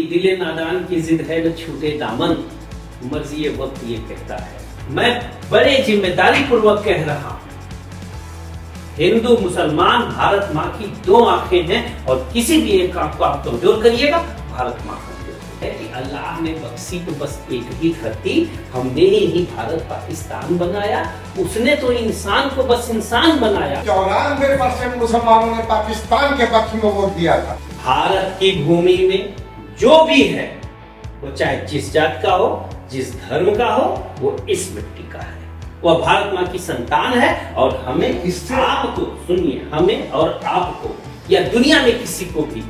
दिले नादान की जिद है न छूटे दामन, मर्जी वक्त ये कहता है। मैं बड़े जिम्मेदारी पूर्वक कह रहा हूं, हिंदू मुसलमान भारत माँ की दो आंखें हैं और किसी भी एक आंख को आप कमजोर करिएगा, भारत माँ कमजोर है। कि अल्लाह ने बख्शी तो बस एक ही धरती, हमने ही भारत पाकिस्तान बनाया, उसने तो इंसान को बस इंसान बनाया। 94% मुसलमानों ने पाकिस्तान के पक्ष में वोट दिया था। भारत की भूमि में जो भी है, वो चाहे जिस जात का हो, जिस धर्म का हो, वो इस मिट्टी का है, वह भारत माँ की संतान है। और हमें इससे आपको सुनिए, हमें और आपको या दुनिया में किसी को भी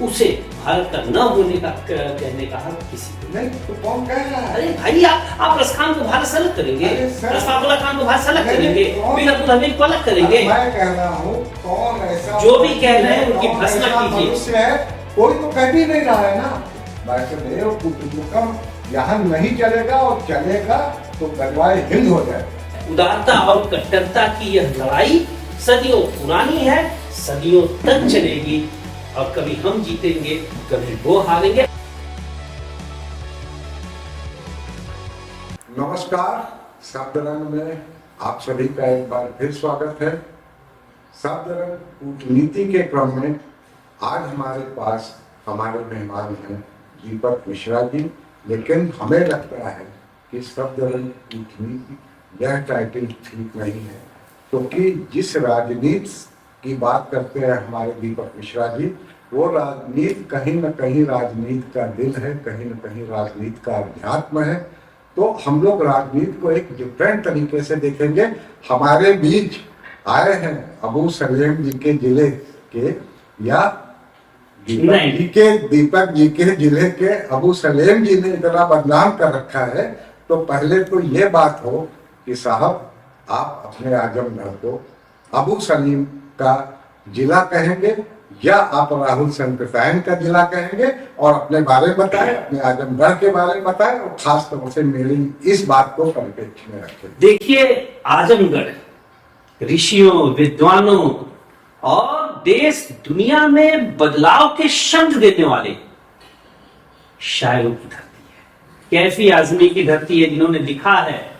उसे भारत का न होने का कहने का हक किसी को नहीं। तो कौन कह रहा है? अरे भाई, आप रस खान को भारत से अलग करेंगे, रसफाकुल्ला खान को भारत से अलग करेंगे, बिन अब्दुल हमीद को अलग करेंगे। मैं कह रहा हूँ कौन ऐसा जो भी कह रहे हैं उनकी भर्त्सना कीजिए। कोई तो कह भी नहीं रहा है ना। वैष्णदेव कुटुंबकम यहाँ नहीं चलेगा, और चलेगा तो गजवाए हिंद हो जाएगा। उदारता और कट्टरता की यह लड़ाई सदियों पुरानी है, सदियों तक चलेगी, और कभी हम जीतेंगे, कभी वो हारेंगे। नमस्कार, शब्दरंग में आप सभी का एक बार फिर स्वागत है। शब्दरंग कूटनीति के क्रम में आज हमारे पास हमारे मेहमान हैं दीपक मिश्रा जी। लेकिन हमें लगता है कि शब्दरंग कूटनीति यह टाइटल ठीक नहीं है, क्योंकि जिस राजनीति की बात करते हैं हमारे दीपक मिश्रा जी, वो राजनीति कहीं न कहीं राजनीति का दिल है, कहीं न कहीं राजनीति का अध्यात्म है। तो हम लोग राजनीति को एक डिफरेंट तरीके से देखेंगे। हमारे बीच आए हैं अबू सलेम जी के जिले के, या दीपक जी के जिले के अबू सलेम जी ने इतना बदनाम कर रखा है। तो पहले तो ये बात हो कि साहब, आप अपने आजमगढ़ को अबू सलीम का जिला कहेंगे या आप राहुल संप्रदाय का जिला कहेंगे, और अपने बारे में बताएं, अपने आजमगढ़ के बारे में बताएं, और खास तौर से मेरी इस बात को परिप्रेक्ष्य में रखें। देखिए, आजमगढ़ ऋषियों, विद्वानों और देश दुनिया में बदलाव के शब्द देने वाले शायरों की धरती है। कैफी आजमी की धरती है, जिन्होंने लिखा है,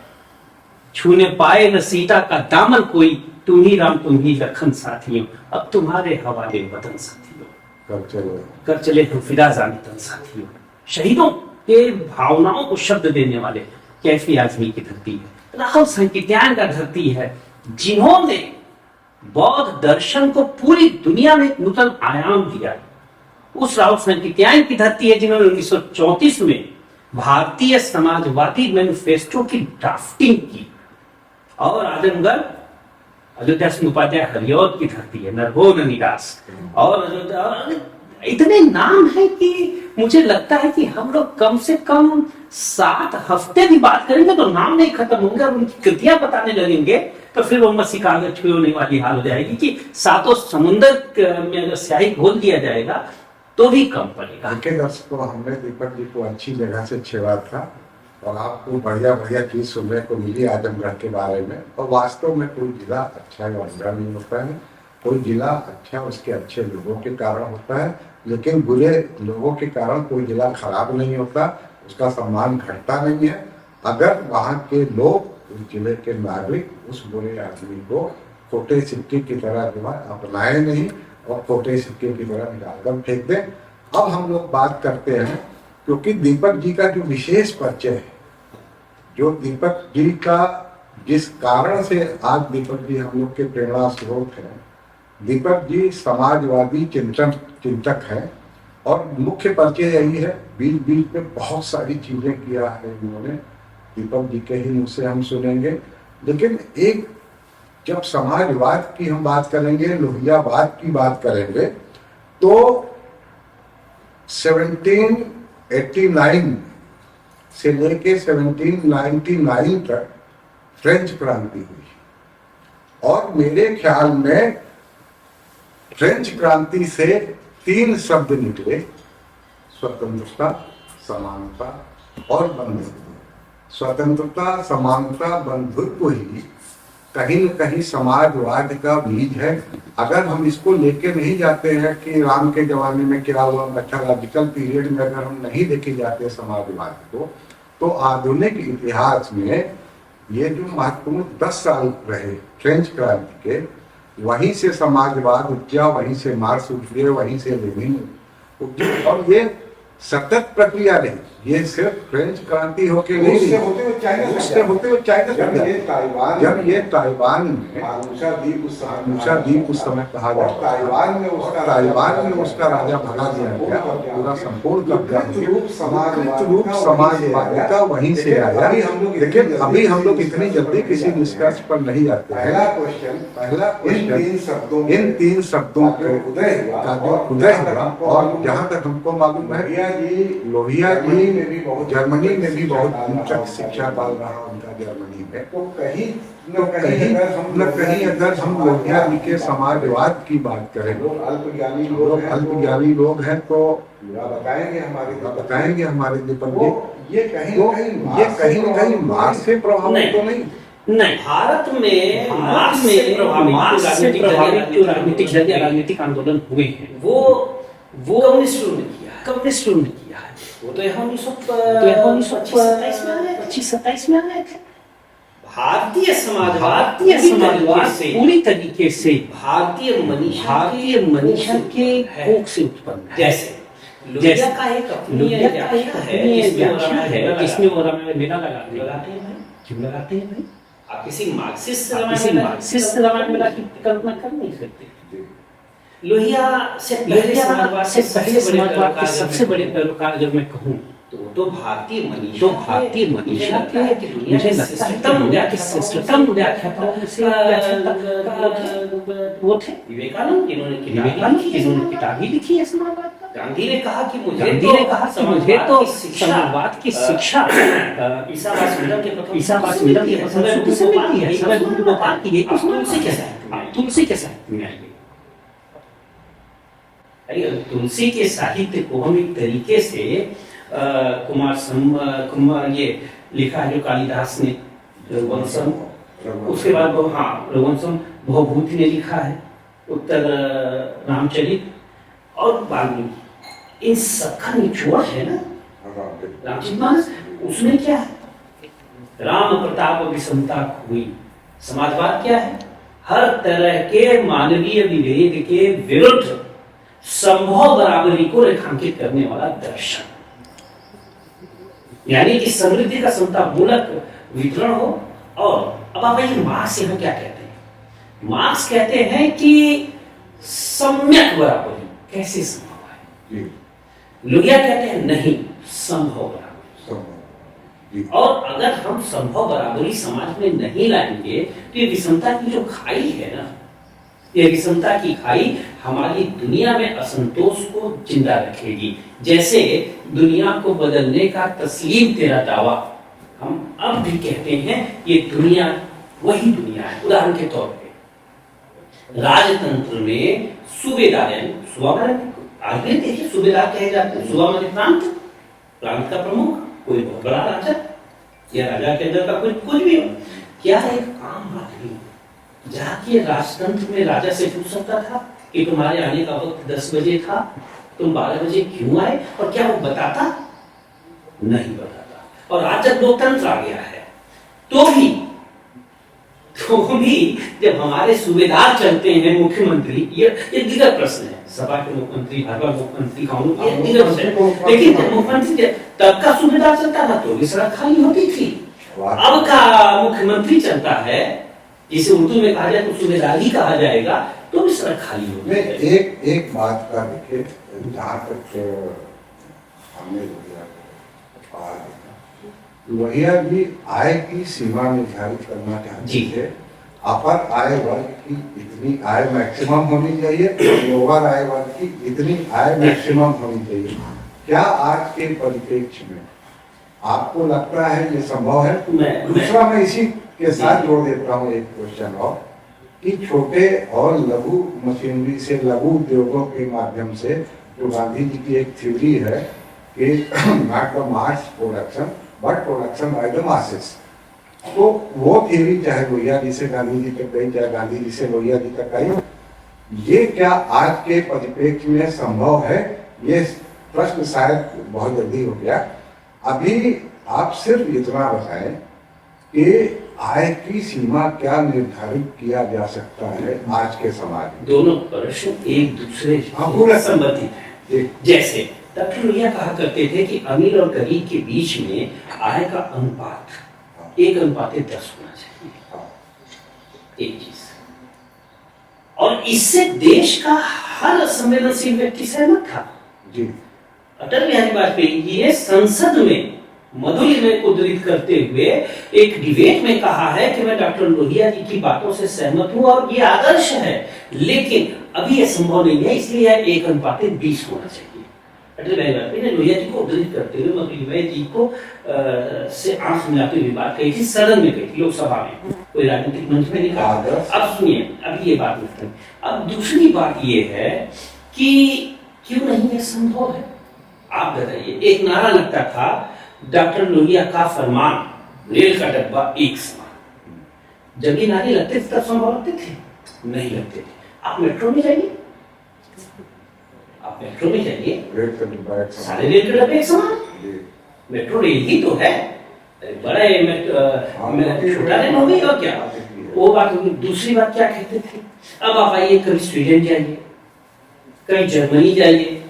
छूने पाए न सीता का दामन कोई, तुम ही राम तुम ही लखन साथियों, अब तुम्हारे हवाले वतन साथियों, कर चले हम फिदा जाने तन साथियों। शहीदों के भावनाओं को शब्द देने वाले कैफी आजमी की धरती है। राहुल संकीर्तन का धरती है, जिन्होंने बौद्ध दर्शन को पूरी दुनिया में एक नूतन आयाम दिया। उस राहुल संकीर्तन की धरती है, जिन्होंने 1934 में भारतीय समाजवादी मैनिफेस्टो की ड्राफ्टिंग की। और आजमगढ़ अयोध्या सिंह उपाध्याय हरियौद की धरती है, नरभोग निवास। और इतने नाम है कि मुझे लगता है कि हम लोग कम से कम 7 हफ्ते भी बात करेंगे तो नाम नहीं खत्म होंगे, और उनकी कृतियां बताने लगेंगे तो फिर वो मसी कागज छुए वाली हाल हो जाएगी कि 7 समुद्र में अगर स्याही घोल दिया जाएगा तो भी कम पड़ेगा। दर्शकों, हमने दीपक जी को अच्छी जगह से छेड़ा था, और आपको बढ़िया बढ़िया चीज सुनने को मिली आजमगढ़ के बारे में। और वास्तव में कोई जिला अच्छा या बुरा नहीं होता है, कोई जिला अच्छा उसके अच्छे लोगों के कारण होता है, लेकिन बुरे लोगों के कारण कोई जिला खराब नहीं होता, उसका सम्मान घटता नहीं है। अगर वहाँ के लोग, उस जिले के नागरिक उस बुरे आदमी को खोटे सिक्के की तरह जो है अपनाए नहीं, और खोटे सिक्के की तरह निकालकर फेंक दें। अब हम लोग बात करते हैं, क्योंकि दीपक जी का जो विशेष परिचय है, जो दीपक जी का जिस कारण से आज दीपक जी हम लोग के प्रेरणा स्रोत हैं, दीपक जी समाजवादी चिंतक हैं, और मुख्य परिचय यही है। बीच बीच में बहुत सारी चीजें किया है इन्होंने, दीपक जी के ही मुँह से हम सुनेंगे। लेकिन एक, जब समाजवाद की हम बात करेंगे, लोहियावाद की बात करेंगे, तो 1789 से लेके 1799 तक फ्रेंच क्रांति हुई, और मेरे ख्याल में फ्रेंच क्रांति से 3 शब्द निकले: स्वतंत्रता, समानता और बंधुत्व। स्वतंत्रता, समानता, बंधुत्व ही कहीं न कहीं समाजवाद का बीज है। अगर हम इसको लेके नहीं जाते हैं कि राम के जमाने में क्या हुआ, मेथोलॉजिकल पीरियड में अगर हम नहीं लेके जाते समाजवाद को, तो आधुनिक इतिहास में ये जो महत्वपूर्ण 10 साल रहे फ्रेंच क्रांति के, वहीं से समाजवाद उपजा, वहीं से मार्क्स उपजे, वहीं से लेनिन उपजे। और ये सतत प्रक्रिया नहीं, ये सिर्फ फ्रेंच क्रांति होके नहीं, उससे होते हुए चाइना जब ये ताइवान में मूसा द्वीप उस समय कहा जाता था, ताइवान में उसका राजा भगा दिया गया, पूरा संपूर्ण कब्जा रूप समाजवाद का वहीं से आया। लेकिन अभी हम लोग इतनी जल्दी किसी निष्कर्ष पर नहीं आते हैं। पहला क्वेश्चन इन 3 शब्दों का जो उदय हुआ, और जहाँ तक हमको मालूम है लोहिया जी जर्मनी में भी बहुत उच्च शिक्षा डाल रहा उनका जर्मनी में। तो कहीं न कहीं अगर हम लोहिया जी के समाजवाद की बात करें, लोग अल्पज्ञानी लोग हैं, तो बताएंगे हमारे दीपक जी, ये कहीं न कहीं मार्क्स से प्रभावित तो नहीं। भारत में मार्क्स से प्रभावित जो राजनीतिक आंदोलन हुए हैं वो कम्युनिस्टों ने किया है। वो तो यहाँ 1927 में आ गए थे। भारतीय समाजवाद पूरी तरीके से भारतीय मनीषा के कोख से उत्पन्न है। जैसे का एक जिसमें वो मेला लगाते हैं। क्यों लगाते हैं भाई? आप किसी मार्क्सिस्ट रामायण मेला की कल्पना कर नहीं सकते। लोहिया से पहले समाजवाद के सबसे बड़े पैरोकार अगर मैं कहूँ तो भारतीय मनीषा के मुझे लगता है कि श्रेष्ठतम व्याख्याताओं से वो थे विवेकानंद, जिन्होंने किताबें लिखी है समाजवाद का। गांधी ने कहा कि मुझे तो समाजवाद की शिक्षा ईसावास मिलम के प्रथम सूत्र से मिलती है। समय गुरु गोपाल की तुलसी के साहित्य में आएगी। तुलसी के साहित्य को हम एक तरीके से कुमार ये लिखा है जो कालिदास ने, रघुवंशम, उसके बाद रघुवंशम भवभूति ने लिखा है, उत्तर रामचरित और वाल्मीकि, इन सबका निचोड़ है ना रामचरितमानस। उसमें क्या है? राम प्रताप विषमता हुई। समाजवाद क्या है? हर तरह के मानवीय विभेद के विरुद्ध संभव बराबरी को रेखांकित करने वाला दर्शन, यानी कि समृद्धि का समतामूलक वितरण हो। और अब आप मार्क्स यहाँ क्या कहते हैं? मार्क्स कहते हैं कि सम्यक बराबरी कैसे संभव है। लोहिया कहते हैं नहीं, संभव बराबरी। और अगर हम संभव बराबरी समाज में नहीं लाएंगे तो ये विषमता की जो खाई है ना, ये विषमता की खाई हमारी दुनिया में असंतोष को जिंदा रखेगी। जैसे दुनिया को बदलने का तस्लीम तेरा दावा, हम अब भी कहते हैं ये दुनिया वही दुनिया है। उदाहरण के तौर पे राजतंत्र में सूबेदार, आगे देखिए सूबेदार कहे जाते हैं। सूबा मतलब प्रांत का प्रमुख, कोई बहुत बड़ा राजा या राजा के अंदर का कुछ भी हो। क्या एक आम आदमी जाके राजतंत्र में राजा से पूछ सकता था कि तुम्हारे आने का वक्त 10 बजे था, तुम 12 बजे क्यों आए? और क्या वो बताता? नहीं बताता। और आज जब लोकतंत्र आ गया है तो भी जब हमारे सूबेदार चलते हैं, मुख्यमंत्री, ये दीगर प्रश्न है, सभा के मुख्यमंत्री, भाजपा मुख्यमंत्री कौन, ये दीगर प्रश्न है। लेकिन जब मुख्यमंत्री तब का सूबेदार चलता था तो भी सड़क खाली होती थी। अब का मुख्यमंत्री चलता है, जिसे उर्दू में कहा जाए तो सूबेदारी कहा जाएगा, तो भी सड़क खाली होगी। एक बात का देखिए, जहाँ तक हमने लोहिया भी आय की सीमा निर्धारित करना चाहते थे। अपर आय वर्ग की इतनी आय मैक्सिमम होनी चाहिए, लोअर आय वर्ग की इतनी आय मैक्सिमम होनी चाहिए। क्या आज के परिप्रेक्ष्य में आपको लगता है ये संभव है? दूसरा मैं इसी के साथ जोड़ देता हूँ एक क्वेश्चन और, कि छोटे और लघु मशीनरी से, लघु उद्योगों के माध्यम से, जो गांधी जी की एक थ्योरी है कि not the mass production but production by the masses, तो वो थ्योरी चाहे लोहिया जी से गांधी जी तक गई, चाहे गांधी जी से लोहिया जी तक आई, ये क्या आज के परिप्रेक्ष्य में संभव है? ये प्रश्न शायद बहुत जल्दी हो गया। अभी आप सिर्फ इतना बताएं कि आय की सीमा क्या निर्धारित किया जा सकता है आज के समाज में? दोनों प्रश्न एक दूसरे से संबंधित है। जैसे डॉक्टर लोहिया कहा करते थे कि अमीर और गरीब के बीच में आय का अनुपात 1:10 होना चाहिए, एक चीज। और इससे देश का हर संवेदनशील व्यक्ति सहमत था जी। अटल बिहारी वाजपेयी जी ने संसद में मधुलिखित में उद्धृत करते हुए एक डिबेट में कहा है कि मैं डॉक्टर लोहिया जी की बातों से सहमत हूं और ये आदर्श है, लेकिन अभी ये संभव नहीं है, इसलिए 1:20 होना चाहिए। अटल बिहारी वाजपेयी ने लोहिया जी को उद्धृत करते हुए मधुलिखित जी को से आंख मिलाते हुए बात कही थी, सदन में कही थी, लोकसभा में, कोई राजनीतिक मंच में नहीं कहा। अब सुनिए, अभी ये बात नहीं। अब दूसरी बात ये है कि क्यों नहीं ये संभव है? आप बताइए, एक नारा लगता था डॉक्टर लोहिया का फरमान, रेल का डब्बा एक समान। जब ये नारे लगते थे तब संभव लगते थे? नहीं लगते थे। आप मेट्रो में जाइए, आप मेट्रो में जाइए, सारे रेल के डब्बे एक समान। मेट्रो रेल ही तो है, बड़ा छोटा रेल हो गई और क्या वो बात होगी। दूसरी बात क्या कहते थे? अब आप आइए, कभी स्वीडन जाइए, कभी जर्मनी जाइए,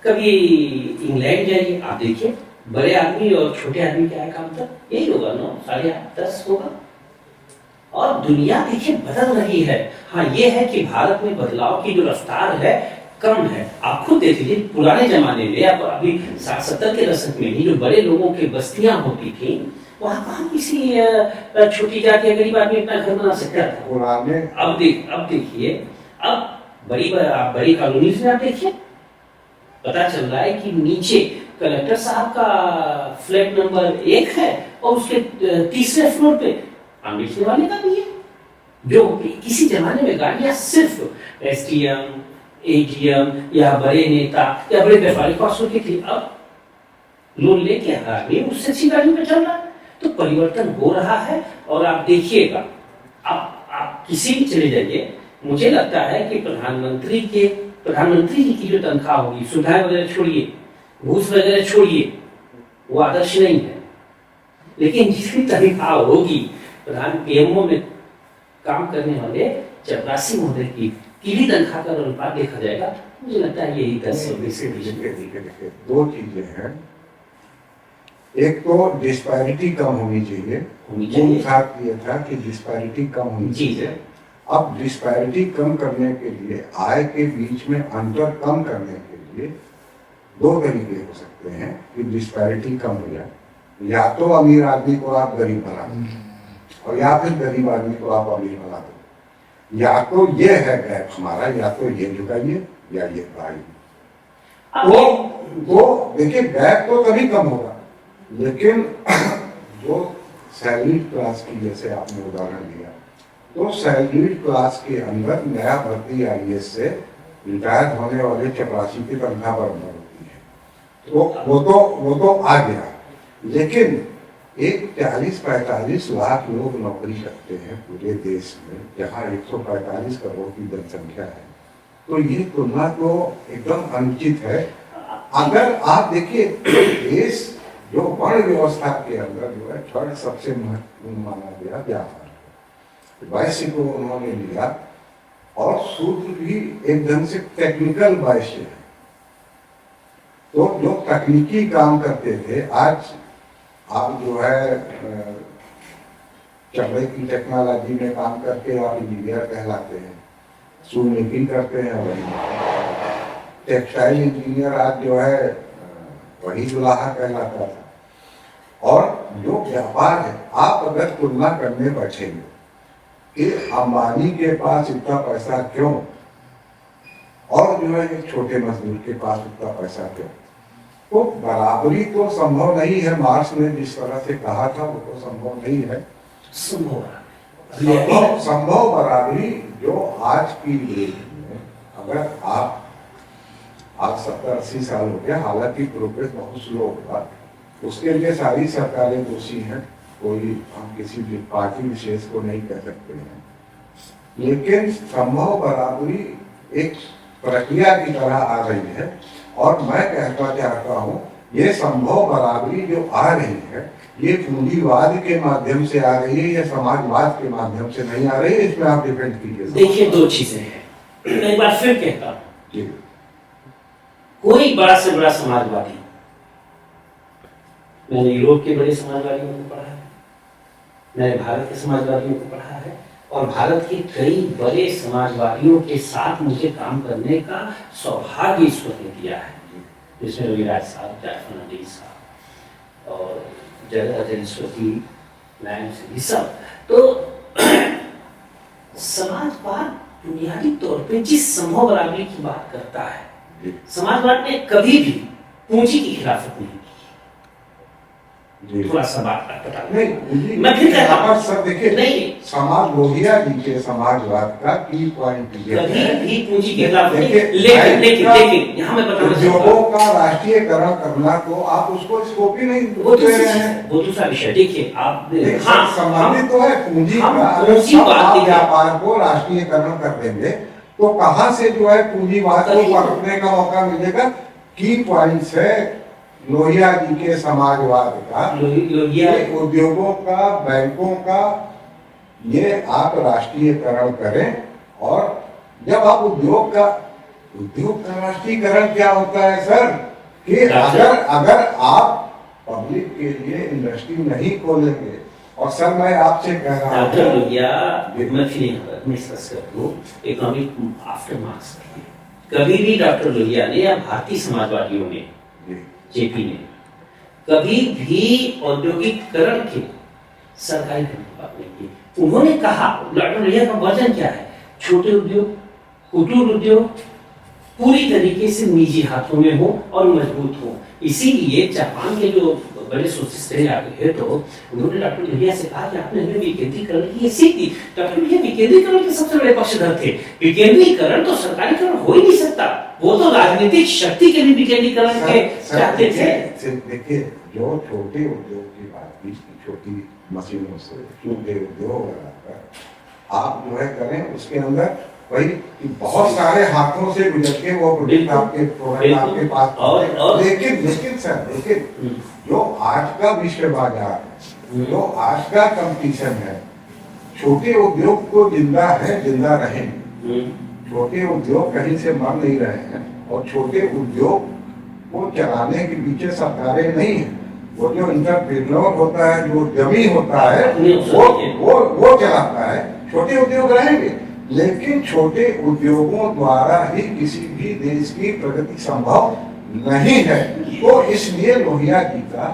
कभी इंग्लैंड जाइए, आप देखिए बड़े आदमी और छोटे आदमी क्या है का अंतर? यही होगा, 9, 8.5, 10 होगा। और दुनिया देखिए बदल रही है। हाँ, ये है कि भारत में बदलाव की जो रफ्तार है कम है। आप खुद देख लीजिए, पुराने जमाने में, अब अभी 60-70 के दशक में ही जो बड़े लोगों की बस्तियां होती थी, वहां कहाँ किसी छोटी जाति या गरीब आदमी अपना घर बना सकता था। अब देखिए, अब बड़ी कॉलोनी से आप देखिए, पता चल रहा है कि नीचे कलेक्टर साहब का फ्लैट नंबर 1 है और उसके तीसरे फ्लोर पे बेचने वाले का भी है। जो किसी जमाने में गाड़ियां सिर्फ एसडीएम, एडीएम या बड़े नेता या बड़े व्यापारी पास होती थी, अब लोन लेके आदमी उससे अच्छी गाड़ी में चल रहा है। तो परिवर्तन हो रहा है। और आप देखिएगा, आप किसी भी चले जाइए, मुझे लगता है कि प्रधानमंत्री जी की जो तनख्वाह होगी, सुविधाएं वगैरह छोड़िए, घूस वगैरह छोड़िए, वो आदर्श नहीं है। लेकिन जिसकी तनख्वाह होगी प्रधान पीएमओ में काम करने वाले चपरासी महोदय की भी तनख्वाह का अनुपात देखा जाएगा, मुझे लगता है यही 10-20 के बीच में। दो चीजें हैं, एक तो डिस्पैरिटी कम होनी चाहिए। ये था कि डिस्पैरिटी कम होनी चाहिए। अब डिस्पैरिटी कम करने के लिए, आय के बीच में अंतर कम करने के लिए 2 तरीके हो सकते हैं कि डिस्पैरिटी कम हो जाए। या तो अमीर आदमी को आप गरीब बना दो, और या फिर गरीब आदमी को आप अमीर बना दो। या तो ये है गैप हमारा, या तो ये झुकाइए या ये बढ़ाइए। तो देखिए, गैप तो तभी कम होगा, लेकिन जो सैलरीड क्लास की, जैसे आपने उदाहरण दिया, तो सैलरीड क्लास के अंदर नया भर्ती आईएएस से रिटायर होने वाले चपरासी की तनख्वाह बराबर होती है। तो वो तो आ गया। लेकिन एक 40-45 लाख लोग नौकरी करते हैं पूरे देश में, जहाँ 145 करोड़ की जनसंख्या है। तो ये तुलना तो एकदम अनुचित है। अगर आप देखिए, देश जो वर्ण व्यवस्था के अंदर जो है, थर्ड सबसे महत्वपूर्ण माना गया व्यापार, वैश्य को उन्होंने लिया, और सूत्र भी एक ढंग से टेक्निकल वैश्य है। तो जो तकनीकी काम करते थे, आज आप जो है चमड़े की टेक्नोलॉजी में काम करके आप इंजीनियर कहलाते हैं, शू मेकिंग करते हैं वही। टेक्सटाइल इंजीनियर आज जो है वही दुल्हा कहलाता था। और जो व्यापार है, आप अगर तुलना करने बैठेंगे कि अंबानी के पास इतना पैसा क्यों, और जो है एक छोटे मजदूर के पास इतना पैसा क्यों, तो बराबरी तो संभव नहीं है। मार्क्स ने जिस तरह से कहा था वो तो संभव नहीं है। संभव बराबरी जो आज की डेट में, अगर आप आज 70-80 साल हो गया, हालांकि प्रोग्रेस बहुत स्लो होगा, उसके लिए सारी सरकारें दोषी हैं। कोई हम किसी भी पार्टी विशेष को नहीं कह सकते हैं, लेकिन संभव बराबरी एक प्रक्रिया की तरह आ रही है। और मैं कहना चाहता हूँ ये संभव बराबरी जो आ रही है ये पूंजीवाद के माध्यम से आ रही है या समाजवाद के माध्यम से नहीं आ रही है, इसमें आप डिपेंड कीजिए। देखिए, दो चीजें हैं, मैं एक बार फिर कहता हूँ, जी। कोई बड़ा से बड़ा समाजवादी, मैंने यूरोप के बड़े समाजवादियों को पढ़ा है, मैंने भारत के समाजवादियों को पढ़ा है, और भारत के कई बड़े समाजवादियों के साथ मुझे काम करने का सौभाग्य ईश्वर ने दिया है, जिसमें रविराज साहब, जॉर्ज फर्नांडिस साहब और जयस्वती नायक ये सब। तो समाजवाद बुनियादी तौर पे जिस संभव बराबरी की बात करता है, समाजवाद ने कभी भी पूंजी की खिलाफत नहीं की। थोड़ा सा बात पता नहीं, मैं फिर कहता हूं, सर देखिए, नहीं, समाज लोहिया जी के समाजवाद का की पॉइंट ये कभी है भी पूंजी की खिलाफत नहीं, देखिए, लेकिन यहाँ मैं बताना चाहता उद्योगों हूं, का राष्ट्रीयकरण करना तो आप उसको स्कोप ही नहीं वो दे रहे हैं। वो दूसरा विषय। देखिए आप, हाँ, संबंधित तो है पूंजी हम का। पूंजी सब बात आप देखिए। व्यापार को राष्ट्रीयकरण कर देंगे तो कहाँ से जो है पूंजीवाद को पकड़ने का मौका मिलेगा? की पॉइंट्स है लोहिया जी के समाजवाद का, लोहिया ये उद्योगों का, बैंकों का, ये आप राष्ट्रीयकरण करें। और जब आप उद्योग का राष्ट्रीयकरण क्या होता है सर, कि अगर आप पब्लिक के लिए इंडस्ट्री नहीं खोलेंगे, और सर मैं आपसे कह रहा हूँ डॉक्टर लोहिया, मैं फिर डिस्कस कर दूं इकोनॉमिक आफ्टर मार्क्स, कभी भी डॉक्टर लोहिया ने या भारतीय समाजवादियों ने, जेपी ने, कभी भी औद्योगिकरण के सरकारी बात नहीं की। उन्होंने कहा, डॉक्टर लोहिया का वजन क्या है, छोटे उद्योग, कुटीर उद्योग पूरी तरीके से निजी हाथों में हो और मजबूत हो। इसीलिए जापान के जो बड़े सोशलिस्ट रहे आगे तो उन्होंने डॉक्टर लोहिया से कहा कि आपने हमें विकेंद्रीकरण की ये सीख दी। डॉक्टर लोहिया विकेंद्रीकरण के सबसे बड़े पक्षधर थे। विकेंद्रीकरण तो सरकारीकरण हो ही नहीं सकता, वो तो राजनीतिक शक्ति के लिए विकेंद्रीकरण के चाहते थे। देखिए, जो छोटे उद्योग की बात की, छोटी मशीनों से छोटे उद्योग लगाकर आप जो है करें, उसके अंदर वही बहुत सारे हाथों से गुजर के वो प्रोडक्ट आपके पास। और लेकिन सर देखिए, जो आज का विश्व बाजार है, जो आज का कंपटीशन है, छोटे उद्योग को जिंदा रहे। छोटे उद्योग कहीं से मर नहीं रहे हैं, और छोटे उद्योग को चलाने के पीछे सरकारें नहीं है। वो जो इंटरप्रेन्योर होता है, जो उद्यमी होता है, वो चलाता है। छोटे उद्योग रहेंगे, लेकिन छोटे उद्योगों द्वारा ही किसी भी देश की प्रगति संभव नहीं है। तो इसलिए लोहिया जी का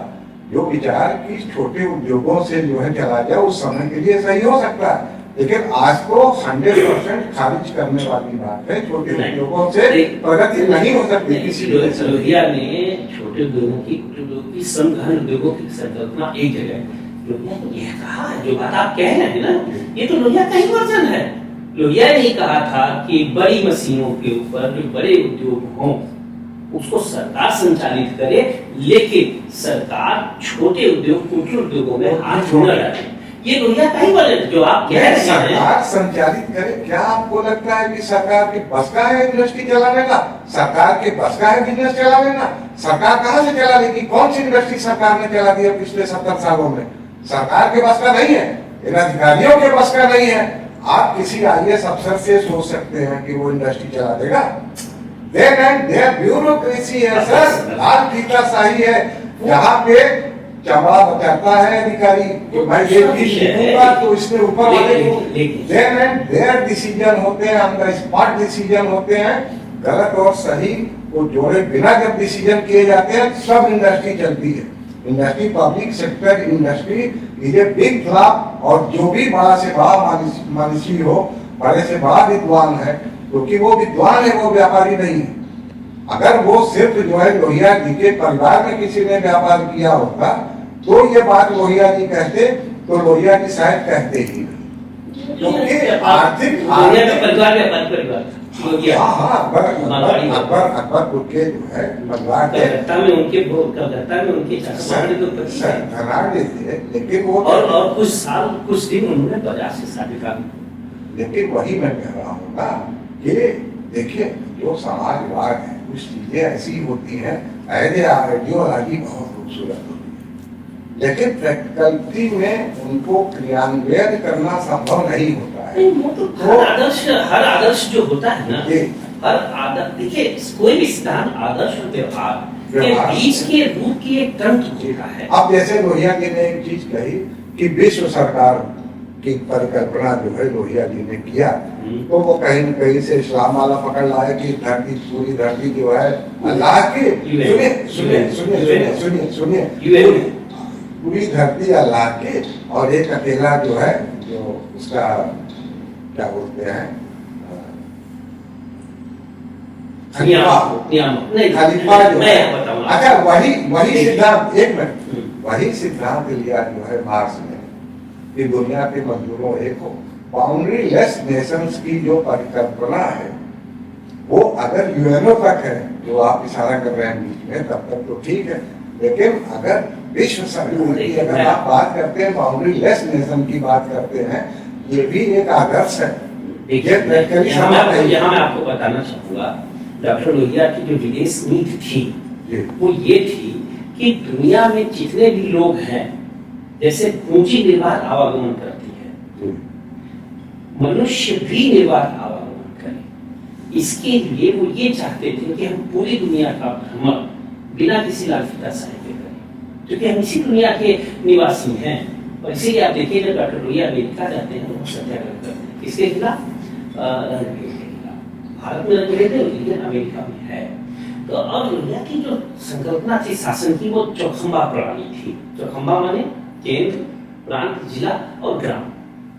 जो विचार कि छोटे उद्योगों से जो है चला जाए, उस समय के लिए सही हो सकता है, लेकिन आज तो 100% खारिज करने वाली बात है। छोटे उद्योगों से प्रगति नहीं हो सकती किसी भी। लोहिया ने छोटे उद्योगों की, कुटीर उद्योगों की, समग्र उद्योगों की संकल्पना एक जगह, लोहिया ने यह कहा है, जो बात आप कह रहे हैं ना, ये तो लोहिया का ही वर्जन है। लोहिया ने कहा था कि बड़ी मशीनों के ऊपर जो बड़े उद्योग हों उसको सरकार संचालित करे, लेकिन सरकार छोटे उद्योग, कुटीर उद्योगों में हाथ न डाले। ये लोहिया का ही वर्जन, जो आप कह रहे हैं सरकार संचालित करे। क्या आपको लगता है कि सरकार के बस का है इंडस्ट्री चलाने का? सरकार के बस का है बिजनेस चलाने का? सरकार कहाँ से चला लेगी? कौन सी इंडस्ट्री सरकार ने चला दी है पिछले 70 सालों में? सरकार के बस का नहीं है, इन अधिकारियों के बस का नहीं है। आप किसी IAS अफसर से सोच सकते हैं कि वो इंडस्ट्री चला देगा? ब्यूरोक्रेसी है सर, लाल फीताशाही है, जहाँ पे चमड़ा बचाता है अधिकारी कि मैं ये चीज लिखूंगा तो इसके ऊपर वाले को देन एंड देयर डिसीजन होते हैं, ऑन द स्पॉट डिसीजन होते हैं। गलत और सही को जोड़े बिना जब डिसीजन किए जाते हैं, सब इंडस्ट्री चलती है। Industry, public sector industry is a big flop. और जो भी बड़ा से बड़ा मनीषी हो, बड़े से बड़ा विद्वान है, क्योंकि वो विद्वान है, वो व्यापारी नहीं है। अगर वो सिर्फ जो है लोहिया जी के परिवार में किसी ने व्यापार किया होता तो ये बात लोहिया जी कहते, तो लोहिया जी शायद कहते ही नहीं, क्योंकि आर्थिक लोहिया हाँ हाँ, अकबर मारवाड़ी अकबर अकबर अकबर के जो है सम्राट थे, कलकत्ता में उनके चाचा तो पति थे। सम्राट थे, लेकिन वो और कुछ दिन उन्होंने बाजार से शादी का। लेकिन वही मैं कह रहा हूँ ना कि देखिए जो समाजवाद है कुछ चीजें ऐसी होती हैं, आइडियोलॉजी बहुत खूबसूरत होती है, लेकिन प्रैक्टिकलिटी में उनको क्रियान्वयन करना संभव नहीं होता है। नहीं, वो तो हर आदर्श जो होता है ना, जी। हर आदर्श देखिए, कोई भी सिद्धांत आदर्श और व्यवहार के बीच के रूप की एक तंत्र होता है। अब जैसे लोहिया जी ने एक चीज कही कि विश्व सरकार की परिकल्पना जो है लोहिया जी ने किया, तो वो कहीं न कहीं से इस्लाम वाला पकड़ लाया कि धरती, पूरी धरती जो है अल्लाह की, सुनिए पूरी धरती अल्लाह की, और एक अकेला जो है जो उसका क्या बोलते हैं खलीफा जो है। अच्छा, वही सिद्धांत, एक मिनट, वही सिद्धांत लिया जो है मार्क्स ने कि दुनिया के मजदूरों एक हो। बाउंड्री लेस नेशंस की जो परिकल्पना है वो अगर यूएनओ तक है, जो आप इशारा कर रहे हैं बीच में, तब तक तो ठीक है, लेकिन अगर विश्व सरकार की अगर आप बात करते हैं, बाउंड्री लेस नेशन की बात करते हैं, ये भी एक आदर्श है। यहाँ मैं आपको बताना चाहूंगा, डॉक्टर लोहिया की जो विदेश नीति थी वो ये थी कि दुनिया में जितने भी लोग हैं, जैसे पूंजी निर्बाध आवागमन करती है, मनुष्य भी निर्बाध आवागमन करे। इसके लिए वो ये चाहते थे कि हम पूरी दुनिया का भ्रमण बिना किसी लालफिता साहे के करें, क्योंकि हम इसी दुनिया के निवासी हैं। और इसीलिए आप देखिए, जब डॉक्टर लोहिया अमेरिका जाते हैं तो वो सत्याग्रह करते हैं, किसके खिलाफ? भारत में लगे थे, लेकिन अमेरिका में है। तो अब लोहिया की जो संकल्पना थी शासन की, वो चौखंबा प्रणाली थी। चौखंबा माने केंद्र, प्रांत, जिला और ग्राम,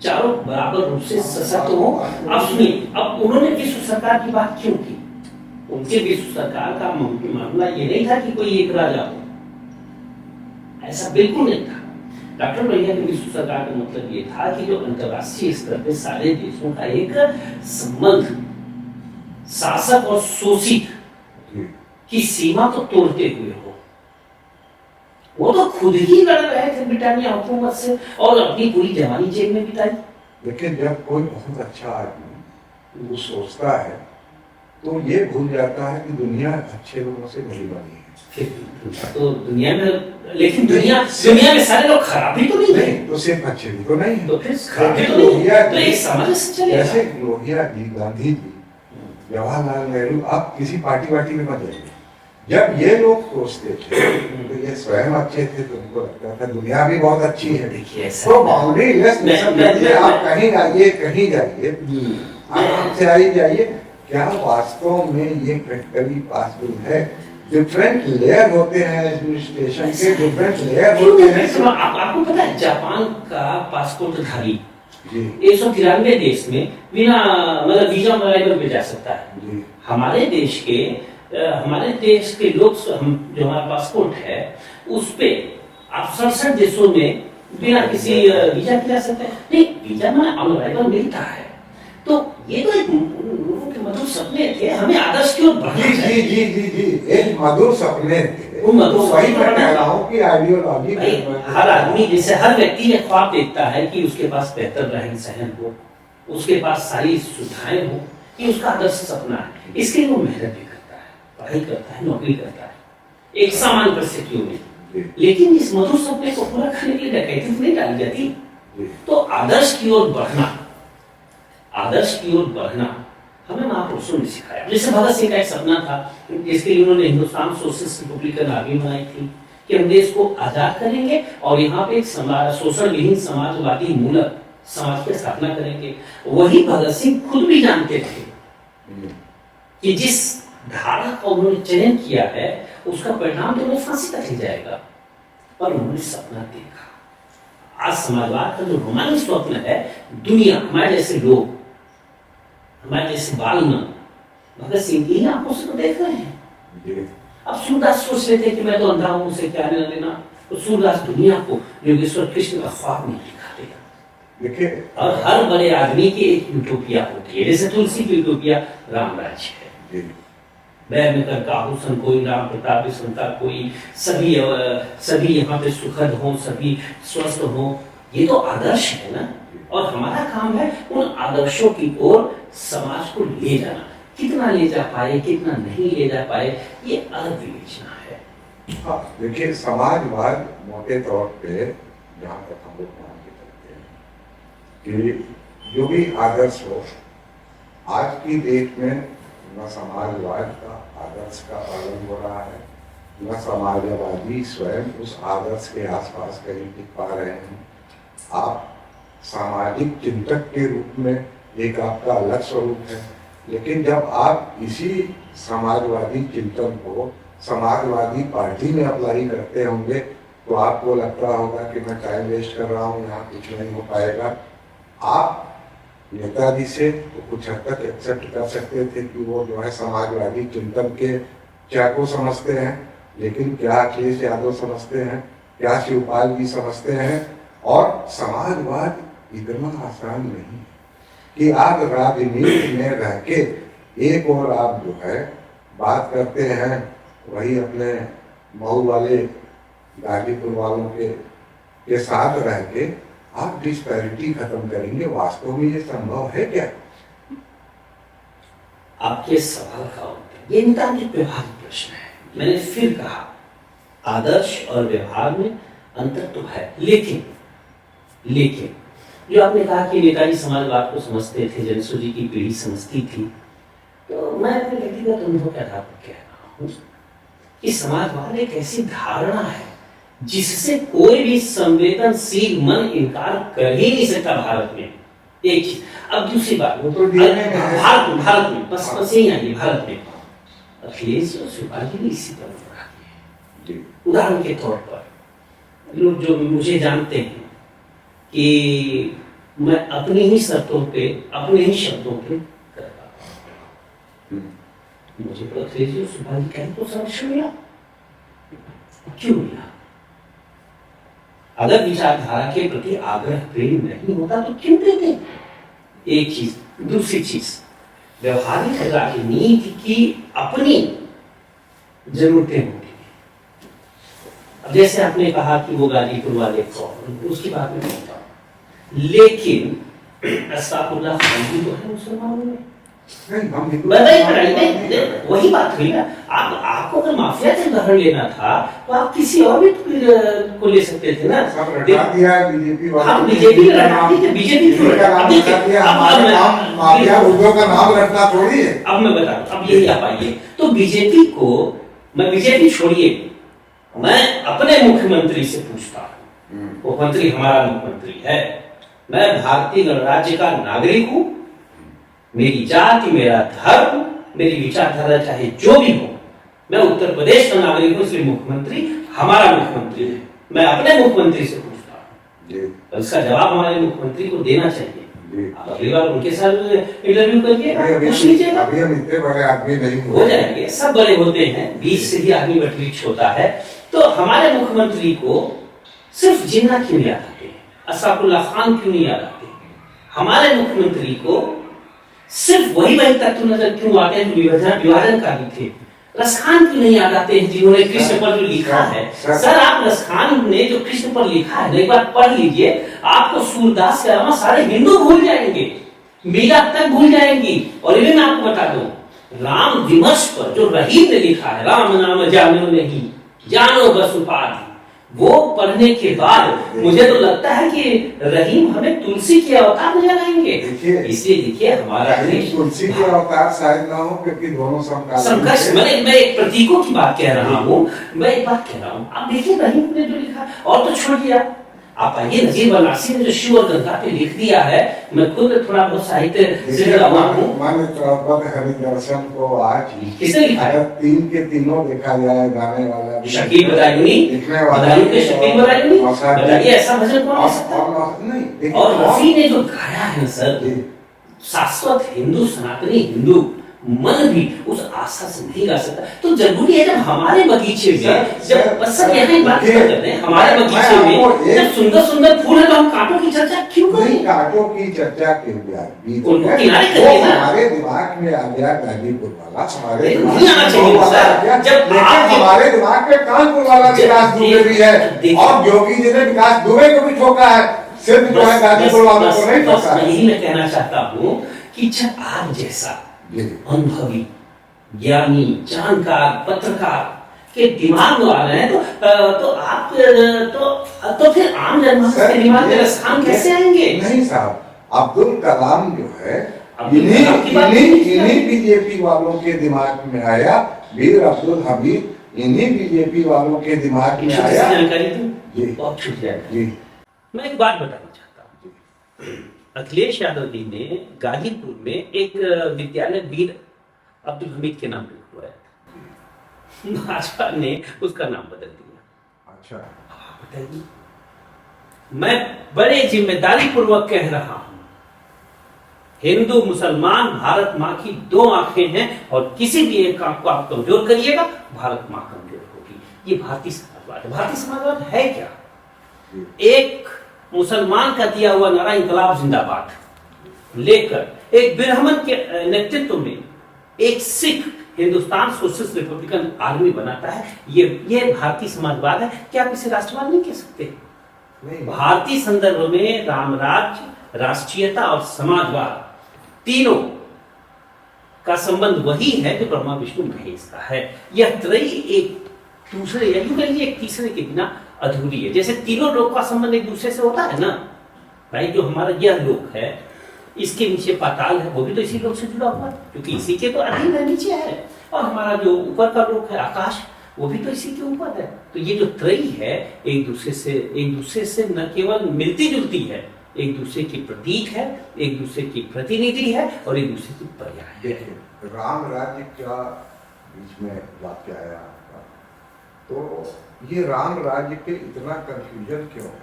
चारों बराबर रूप से सशक्त हो। अब सुनिए, अब उन्होंने विश्व सरकार की बात क्यों की? उनके विश्व सरकार का मामला ये नहीं था कि कोई एक राजा हो, ऐसा बिल्कुल नहीं था। डॉक्टर लोहिया के विश्व सरकार का मतलब ये था कि जो अंतरराष्ट्रीय स्तर पे सारे देशों का एक संबंध, शासक और शोषित की सीमा को तोड़ते हुए हो। वो तो खुद ही लड़ रहे थे ब्रिटानिया हुकूमत से और अपनी पूरी जवानी जेल में बिताई। लेकिन जब कोई बहुत अच्छा आदमी वो सोचता है तो ये भूल जाता है कि दुनिया अच्छे लोगों से नहीं बनी है। तो दुनिया में, लेकिन दुनिया में सारे लोग खराब भी तो नहीं है, तो सिर्फ अच्छे भी तो नहीं है। तो फिर खराब तो नहीं है, तो एक समझ से चलेगा। जैसे लोहिया जी, गांधी जी, जवाहरलाल नेहरू, आप किसी पार्टी वार्टी में मत जाइए, जब ये लोग सोचते थे तो ये स्वयं अच्छे थे, तो उनको लगता था दुनिया भी बहुत अच्छी है। देखिए, तो बाउंड्री लेस नेशन के लिए आप कहीं जाइए, कहीं जाइए, आराम से आई जाइए, क्या वास्तव में ये प्रैक्टिकली पॉसिबल है? डिफरेंट लेयर होते हैं एडमिनिस्ट्रेशन के, डिफरेंट लेयर होते हैं। आपको पता है, जापान का पासपोर्ट धारी 193 देश में बिना मतलब वीजा अराइवल पे जा सकता है। हमारे देश के लोग, हम जो हमारा पासपोर्ट है उस पे आप 67 देशों में बिना किसी वीजा के जा सकते हैं। नहीं, वीजा में अराइवल मिलता है। तो ये तो एक मधुर सपने थे, हमें आदर्श की ओर बढ़ना चाहिए। जी, एक मधुर सपने थे। वो मधुर तो वही मैं कह रहा हूँ कि आइडियोलॉजी, हर आदमी, जैसे हर व्यक्ति ये ख्वाब देखता है कि उसके पास बेहतर रहन सहन हो, उसके पास सारी सुविधाएं हो, ये उसका आदर्श सपना है। इसके लिए वो मेहनत भी करता है, पढ़ाई करता है, नौकरी करता है, एक सामान्य परिस्थितियों में। लेकिन इस मधुर सपने को पूरा करने के लिए डकैती नहीं डाली जाती। तो आदर्श की ओर बढ़ना हमें महापुरुषों ने सिखाया। जैसे भगत सिंह का एक सपना था, जिसके लिए उन्होंने हिंदुस्तान सोशलिस्ट रिपब्लिकन आर्मी बनाई थी कि हम देश को आजाद करेंगे और यहाँ पे एक शोषण विहीन समाजवादी मूलक समाज की स्थापना करेंगे। वही भगत सिंह खुद भी जानते थे कि जिस धारा का उन्होंने चयन किया है उसका परिणाम तो उन्हें फांसी तक ही जाएगा, पर उन्होंने सपना देखा। आज समाजवाद का जो रोमांच स्वप्न है, दुनिया, हमारे जैसे लोग, हमारे जैसे बालमन भगत सिंह की आंखों से तो देख रहे हैं। अब सूरदास सोच रहे थे कि मैं तो अंधा हूं, उसे क्या लेना देना। तो सूरदास दुनिया को योगेश्वर कृष्ण का ख्वाब नहीं दिखाते। देखिए और हर बड़े आदमी की एक यूटोपिया होती है, जैसे तुलसी की यूटोपिया राम राज्य है। जी मैं कर काहूसन कोई, राम प्रताप संता कोई, सभी यहाँ पे सुखद हों, सभी स्वस्थ हों, ये तो आदर्श है ना। और हमारा काम है उन आदर्शों की ओर समाज को ले जाना। कितना ले जा पाए, कितना नहीं ले जा पाए, ये अलग विवेचना है। हाँ, देखिए समाजवाद मोटे तौर पे जहाँ तक हम लोग मान के चलते हैं कि जो भी आदर्श हो, आज की डेट में न समाजवाद का आदर्श का पालन हो रहा है, न समाजवादी स्वयं उस आदर्श के आसपास कहीं टिक पा रहे हैं। आप सामाजिक चिंतक के रूप में एक आपका अलग स्वरूप है, लेकिन जब आप इसी समाजवादी चिंतन को समाजवादी पार्टी में अप्लाई करते होंगे तो आपको लगता होगा कि मैं टाइम वेस्ट कर रहा हूँ, यहाँ कुछ नहीं हो पाएगा। आप नेताजी से तो कुछ हद तक एक्सेप्ट कर सकते थे कि वो जो है समाजवादी चिंतन के क्या को समझते हैं, लेकिन क्या अखिलेश यादव समझते हैं, क्या शिवपाल जी समझते हैं। और समाजवाद इतना आसान नहीं कि आप राजनीति में रह के एक और आप जो है बात करते हैं वही अपने मऊ वाले गाजीपुर वालों के साथ रह के आप डिस्पैरिटी खत्म करेंगे। वास्तव में ये संभव है क्या? आपके सवाल का उत्तर ये नितांत व्यवहारिक प्रश्न है। मैंने फिर कहा, आदर्श और व्यवहार में अंतर तो है, लेकिन जो आपने कहा कि नेताजी समाजवाद को समझते थे, जनसू जी की पीढ़ी समझती थी, तो मैं अपने व्यक्तिगत अनुभव के आधार पर कह रहा हूँ कि समाजवाद एक ऐसी धारणा है जिससे कोई भी संवेदनशील मन इनकार कर ही नहीं सकता भारत में। एक चीज। अब दूसरी बात, वो तो भारत में बस यही आइए, भारत में अखिलेश और शिवपाल जी ने इसी परंपरा की है। उदाहरण के तौर पर लोग जो मुझे जानते हैं कि मैं अपनी ही शर्तों पे, अपने ही शब्दों पे कर पाता हूं। मुझे तो अखिलेश और शिवपाल जी कहने को संरक्षण मिला, क्यों मिला? अगर विचारधारा के प्रति आग्रह प्रेम नहीं होता तो क्यों देते? एक चीज। दूसरी चीज, व्यवहारिक राजनीति की अपनी जरूरतें होती हैं। अब जैसे आपने कहा कि वो गाजीपुर वाले कौन, उसकी बात में कहता हूं, लेकिन अस्तगफुरुल्लाह खान भी तो है मुसलमानों में। वही बात हुई ना। आपको अगर माफिया से उदाहरण लेना था तो आप किसी और भी को ले सकते थे ना। बीजेपी बीजेपी नाम रखना थोड़ी है। अब मैं बता दूं, अब यही आप आइए तो बीजेपी को, मैं बीजेपी छोड़िए, मैं अपने मुख्यमंत्री से पूछता हूँ, मुख्यमंत्री हमारा मुख्यमंत्री है, मैं भारतीय गणराज्य का नागरिक हूँ, मेरी जाति, मेरा धर्म, मेरी विचारधारा चाहे जो भी हो, मैं उत्तर प्रदेश का नागरिक हूं, इसलिए मुख्यमंत्री हमारा मुख्यमंत्री है। मैं अपने मुख्यमंत्री से पूछता हूं, तो इसका जवाब हमारे मुख्यमंत्री को देना चाहिए। आप अगली बार उनके साथ इंटरव्यू करके पूछ लीजिएगा। अभी हम इतने बड़े आदमी नहीं हो जाएंगे, सब बड़े होते हैं, बीच से ही आदमी बटरीच होता है। तो हमारे मुख्यमंत्री को सिर्फ जिन्ना क्यों याद आते हैं, अस्तगफुरुल्लाह खान क्यों नहीं याद आते? हमारे मुख्यमंत्री को सिर्फ वही तत्व नजर क्यों आते हैं जो विभाजन का भी थे? रसखान क्यों नहीं याद आते हैं जिन्होंने कृष्ण पर जो लिखा है? सर, आप रसखान ने जो कृष्ण पर लिखा है एक बार पढ़ लीजिए, आपको सूरदास के अलावा सारे हिंदू भूल जाएंगे, मीरा तक भूल जाएंगी। और ये मैं आपको बता दूं, राम विमर्श पर जो रहीम ने लिखा है, राम नाम जानो नहीं जानो बस उपाधि, वो पढ़ने के बाद मुझे तो लगता है कि रहीम हमें तुलसी के अवतार नजर आएंगे। इसलिए देखिए, हमारा तुलसी के अवतार शायद ना हो, क्योंकि दोनों संघर्ष। मैं एक प्रतीकों की बात कह रहा हूँ, मैं एक बात कह रहा हूँ। आप देखिए रहीम ने जो लिखा, और तो छोड़ दिया, आप आइए नजीर बनारसी ने जो शिव और गंगा पे लिख दिया है। मैं खुद थोड़ा बहुत साहित्य से जुड़ा हुआ हूँ। हरिदर्शन को आज किसने लिखा है? तीन के तीनों देखा जाए, गाने वाला शकील बदायूनी, शकील बदायूनी, बताइए ऐसा भजन कौन है? और रफी ने जो गाया है सर, शाश्वत हिंदू, सनातनी हिंदू, मन भी उस आशा से नहीं गा सकता। तो जरूरी है जब हमारे बगीचे में जब बस सब यहाँ बात कर रहे हैं, हमारे बगीचे में जब सुंदर सुंदर फूल है तो हम कांटों की चर्चा क्यों करें? नहीं, कांटों की चर्चा के बीच उनको में किनारे वो करिए ना। हमारे दिमाग में आ गया गाजीपुर वाला, हमारे नहीं, दिमाग नहीं आना में चाहिए वो वाला सर। आ गया। जब लेकिन आप- हमारे दिमाग में कानपुर वाला विकास दुबे भी है, देखिए। और योगी जी ने विकास दुबे को भी ठोका है, सिर्फ जो है गाजीपुर वालों को नहीं बस ठोका है। यही मैं कहना चाहता हूँ कि जब आप जैसा जी। अनुभवी, ज्ञानी, जानकार, पत्रकार के दिमाग में आ रहे हैं तो आप तो फिर आम जनमानस के दिमाग में रसखान कैसे आएंगे? नहीं साहब, अब्दुल कलाम जो है अब्दुल कलाम की बात नहीं की इन्हीं बीजेपी वालों के दिमाग में आया, वीर अब्दुल हमीद इन्हीं बीजेपी वालों के दिमाग में छोटी सी आया। जानकारी दूं? जी। बहुत छोटी जानकारी। जी मैं एक बात बताना चाहता हूँ। अखिलेश यादव जी ने गाजीपुर में एक विद्यालय वीर अब्दुल हमीद के नाम पे हुआ है, भाजपा ने उसका नाम बदल दिया। अच्छा। आप बताइए, मैं बड़े जिम्मेदारी पूर्वक कह रहा हूं, हिंदू मुसलमान भारत मां की दो आंखें हैं और किसी भी एक आंख को आप कमजोर करिएगा, भारत मां कमजोर होगी। ये भारतीय समाजवाद है। भारतीय समाजवाद है क्या? एक मुसलमान का दिया हुआ नारा इंकलाब जिंदाबाद लेकर एक ब्राह्मण के नेतृत्व में एक Sikh Hindustan socialist Republican army बनाता है, ये भारतीय समाजवाद है। क्या आप इसे राष्ट्रवाद नहीं कह सकते? नहीं। भारतीय संदर्भ में रामराज्य, राष्ट्रीयता और समाजवाद तीनों का संबंध वही है जो ब्रह्मा विष्णु महेश का है। यह त्रयी एक दूसरे या यूं कहिए एक तीसरे के बिना अधूरी है। जैसे तीनों लोग का संबंध एक दूसरे से होता है ना भाई, जो हमारा यह लोक है इसके नीचे पाताल है, वो भी तो इसी लोक से जुड़ा हुआ है क्योंकि इसी के तो अधीन है, नीचे है। और हमारा जो ऊपर का लोक है आकाश, वो भी तो इसी के ऊपर है। तो ये जो त्रयी है एक दूसरे से न केवल मिलती जुलती है, एक दूसरे की प्रतीक है, एक दूसरे की प्रतिनिधि है और एक दूसरे की पर्याय है। देखिए, राम राज्य का बीच में वाक्य आया आपका, तो ये राम राज्य के इतना कंफ्यूजन क्यों है?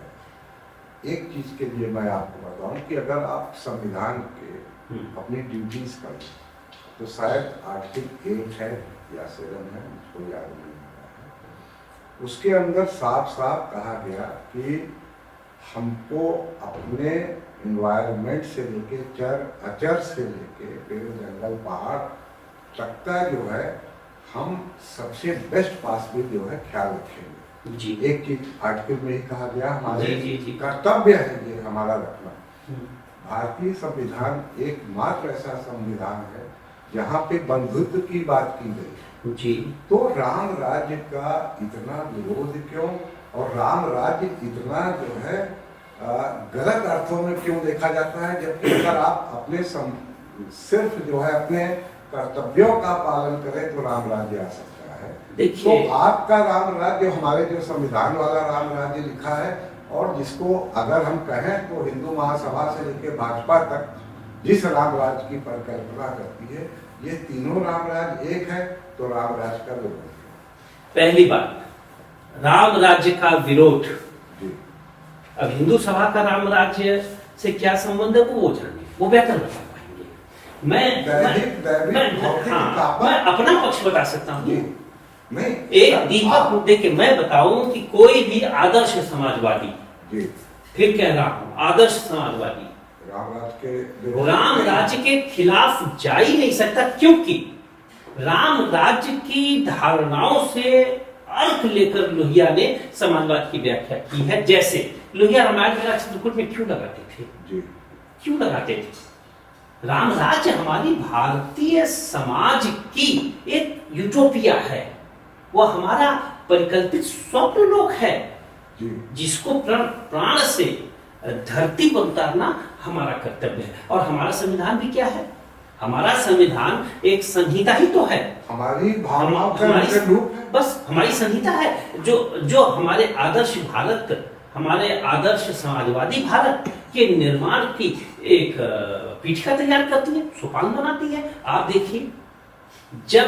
एक चीज के लिए मैं आपको बताऊं कि अगर आप संविधान के अपनी ड्यूटीज करें तो शायद आर्टिकल 8 है या 7 है, मुझको याद नहीं आ रहा है, उसके अंदर साफ साफ कहा गया कि हमको अपने एनवायरनमेंट से लेके चर अचर से लेके पेड़ जंगल पहाड़ तक का जो है हम सबसे बेस्ट पॉसिबल जो है ख्याल रखेंगे। जी। एक चीज आर्टिकल में ही कहा गया, हमारे जी। कर्तव्य है ये हमारा रखना। भारतीय संविधान एकमात्र ऐसा संविधान है जहाँ पे बंधुत्व की बात की गई। जी। तो राम राज्य का इतना विरोध क्यों, और राम राज्य इतना जो है गलत अर्थों में क्यों देखा जाता है, जबकि अगर आप अपने सिर्फ जो है अपने कर्तव्यों का पालन करें तो राम राज्य आ सकता है। देखिए, तो आपका राम राज्य हमारे जो संविधान वाला राम राज्य लिखा है, और जिसको अगर हम कहें तो हिंदू महासभा से लेकर भाजपा तक जिस राम राज्य की परिकल्पना करती है, ये तीनों राम राज्य एक है, तो राम राज्य का विरोध है। पहली बात, राम राज्य का विरोध, जी। अब हिंदू सभा का राम राज्य से क्या संबंध है वो जानिए, वो बेहतर बता पाएंगे। मैं अपना पक्ष बता सकता हूँ। नहीं, एक दीपक मुद्दे के मैं बताऊं कि कोई भी आदर्श समाजवादी, जी, फिर कह रहा हूं आदर्श समाजवादी राम राज्य के खिलाफ जा ही नहीं सकता, क्योंकि राम राज्य की धारणाओं से अर्थ लेकर लोहिया ने समाजवाद की व्याख्या की है। जैसे लोहिया रामायण मेला चित्रकूट में क्यों लगाते थे? जी। क्यों लगाते थे? राम राज्य हमारी भारतीय समाज की एक यूटोपिया है, वो हमारा परिकल्पित स्वप्न लोक है, जिसको प्राण से धरती पर उतारना हमारा कर्तव्य है। और हमारा संविधान भी क्या है? हमारा संविधान एक संहिता ही तो है, हमारी भावनाओं का रूप है। बस हमारी संहिता है जो हमारे आदर्श भारत, हमारे आदर्श समाजवादी भारत के निर्माण की एक पीठिका तैयार करती है, सोपान बनाती है। आप देखिए, जब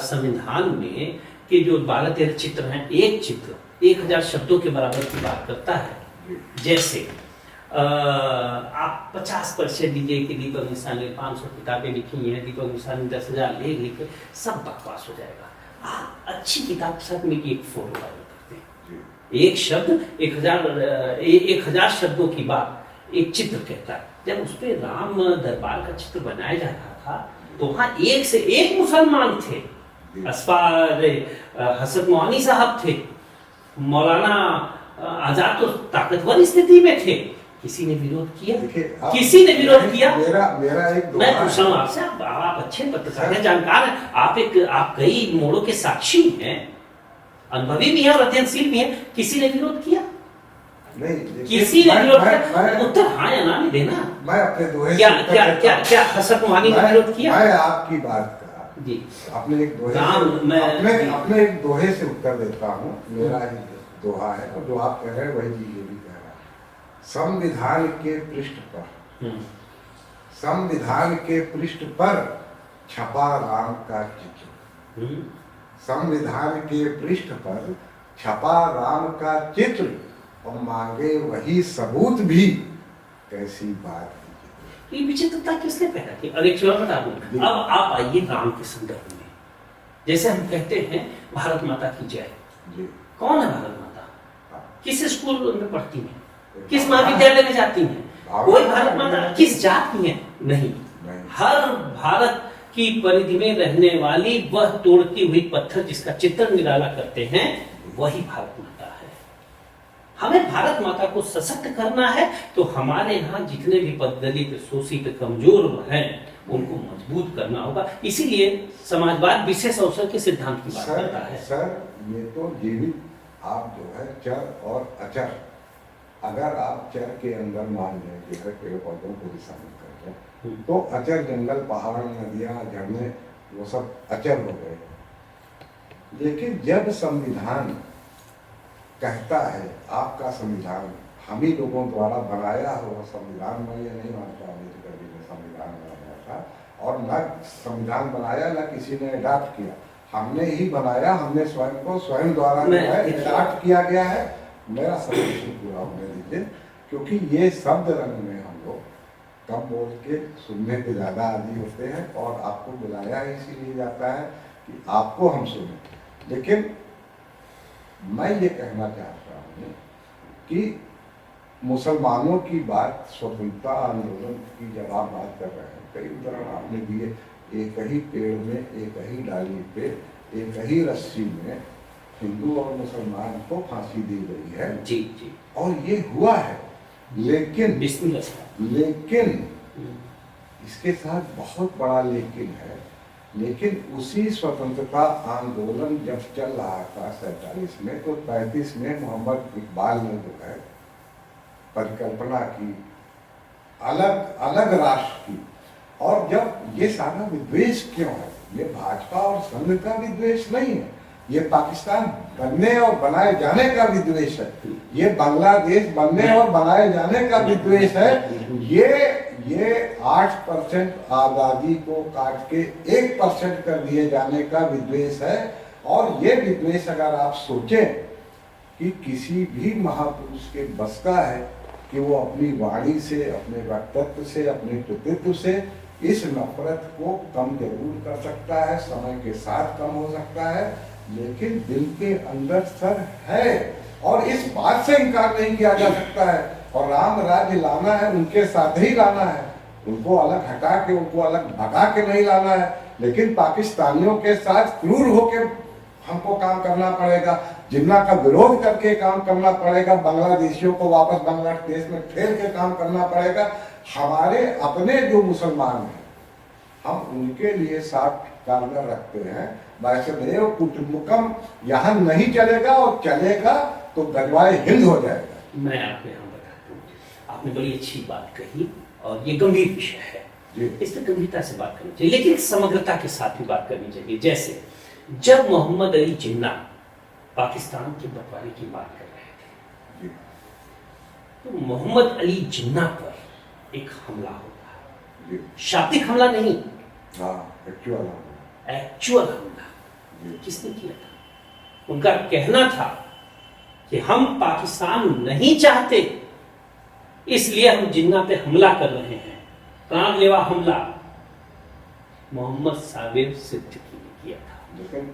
संविधान में के जो 12-13 चित्र हैं, एक चित्र 1000 शब्दों के बराबर की बात करता है। जैसे आप 50% दीजिए कि दीपक मिश्रा ने 500 किताबें लिखी हैं, दीपक मिश्रा ने 10,000 लेख लिखे, सब बकवास हो जाएगा। आप अच्छी किताब के साथ मेरी एक फोटो वायरल करते हैं, एक शब्द 1,000 शब्दों की बात एक चित्र कहता है। जब उस पे राम दरबार का चित्र बनाया जा रहा था तो वहां एक से एक मुसलमान थे, असफार हसरत मोहानी साहब थे, मौलाना आजाद तो ताकतवर स्थिति में थे, किसी ने विरोध किया? किसी ने विरोध किया? मेरा एक मैं पूछ रहा हूँ आपसे, आप अच्छे पत्रकार हैं, जानकार हैं, आप कई मोड़ों के साक्षी हैं, अनुभवी भी हैं और अध्ययनशील भी हैं, किसी ने विरोध किया? नहीं, किसी ने विरोध किया? उत्तर हाँ या ना में देना। मैं अपने दोहे क्या क्या क्या क्या हसरत मोहानी ने विरोध किया? मैं आपकी बात का जी अपने एक दोहे अपने एक दोहे से उत्तर देता हूँ। मेरा ही दोहा है और जो आप कह रहे हैं वही ये भी कह रहा है। संविधान के पृष्ठ पर छपा राम का चित्र, संविधान के पृष्ठ पर छपा राम का चित्र, और मांगे वही सबूत भी, कैसी बात। ये विचित्रता किसने पैदा की? और एक चीज बता दूं, अब आप आइए राम के संदर्भ में, जैसे हम कहते हैं भारत माता की जय, कौन है भारत माता? किस स्कूल में पढ़ती हैं? किस महाविद्यालय में जाती हैं? कोई भारत माता किस जात की है? नहीं, हर भारत की परिधि में रहने वाली वह तोड़ती हुई पत्थर जिसका चित्र निराला करते हैं, वही भारत माता है। हमें भारत माता को सशक्त करना है तो हमारे यहाँ जितने भी दलित, शोषित, कमजोर हैं उनको मजबूत करना होगा। इसीलिए समाजवाद विशेष अवसर के सिद्धांत की बात करता है। सर, ये तो जीवित आप जो है चर और अचर, अगर आप चर के अंदर मान लें कि पेड़ पौधों को भी शामिल कर लें तो अचर जंगल, पहाड़, नदियां, झरने वो सब अचर हो गए। लेकिन जब संविधान कहता है, आपका संविधान हम ही लोगों द्वारा बनाया हुआ संविधान, मैं ये नहीं मानता अम्बेडकर जी ने संविधान बनाया था, और न संविधान बनाया न किसी ने अडॉप्ट किया, हमने ही बनाया, हमने स्वयं को स्वयं द्वारा अडॉप्ट किया गया है। मेरा सजेशन पूरा होने दीजिए, क्योंकि ये शब्द रंग में हम लोग कम बोल के सुनने के ज्यादा आदि होते हैं, और आपको बुलाया इसीलिए जाता है कि आपको हम सुने। लेकिन मैं ये कहना चाहता हूँ कि मुसलमानों की बात, स्वतंत्रता आंदोलन की जब आप बात कर रहे हैं, कई उदाहरण आपने दिए, एक ही पेड़ में, एक ही डाली पे, एक ही रस्सी में हिंदू और मुसलमान को फांसी दी गई है। जी जी, और ये हुआ है, लेकिन इसके साथ बहुत बड़ा लेकिन है। लेकिन उसी स्वतंत्रता आंदोलन जब चल रहा था 47 में, तो 35 में मोहम्मद इकबाल ने जो है परिकल्पना की अलग अलग राष्ट्र की। और जब ये सारा विद्वेष क्यों है? ये भाजपा और संघ का विद्वेष नहीं है, ये पाकिस्तान बनने और बनाए जाने का विद्वेष है, ये बांग्लादेश बनने और बनाए जाने का विद्वेष है, ये 8% आबादी को काट के 1% कर दिए जाने का विद्वेष है। और ये विद्वेष अगर आप सोचें कि किसी भी महापुरुष के बस का है कि वो अपनी वाणी से, अपने वक्तव्य से, अपने कृतित्व से इस नफरत को कम जरूर कर सकता है, समय के साथ कम हो सकता है, लेकिन दिल के अंदर सर है, और इस बात से इनकार नहीं किया जा सकता है। और राम राज्य लाना है, उनके साथ ही लाना है, उनको अलग हटा के, उनको अलग भगा के नहीं लाना है। लेकिन पाकिस्तानियों के साथ क्रूर होकर हमको काम करना पड़ेगा, जिन्ना का विरोध करके काम करना पड़ेगा, बांग्लादेशियों को वापस बांग्लादेश में ठेल के काम करना पड़ेगा। हमारे अपने जो मुसलमान हैं, हम उनके लिए साफ कार्य रखते हैं। वैष्णदेव कुटुंबकम यहाँ नहीं चलेगा, और चलेगा तो गजवाए हिंद हो जाएगा। मैं आपको यहाँ बताता हूँ, आपने बड़ी अच्छी बात कही और ये गंभीर विषय है, इस पर गंभीरता से बात करनी चाहिए, लेकिन समग्रता के साथ भी बात करनी चाहिए। जैसे जब मोहम्मद अली जिन्ना पाकिस्तान के बंटवारे की बात कर रहे थे, तो मोहम्मद अली जिन्ना पर एक हमला होता है, शाब्दिक हमला नहीं, एक्चुअल हमला। किसने किया था? उनका कहना था कि हम पाकिस्तान नहीं चाहते, इसलिए हम जिन्ना पे हमला कर रहे हैं। जानलेवा हमला मोहम्मद साबिर सिद्दीकी ने किया था।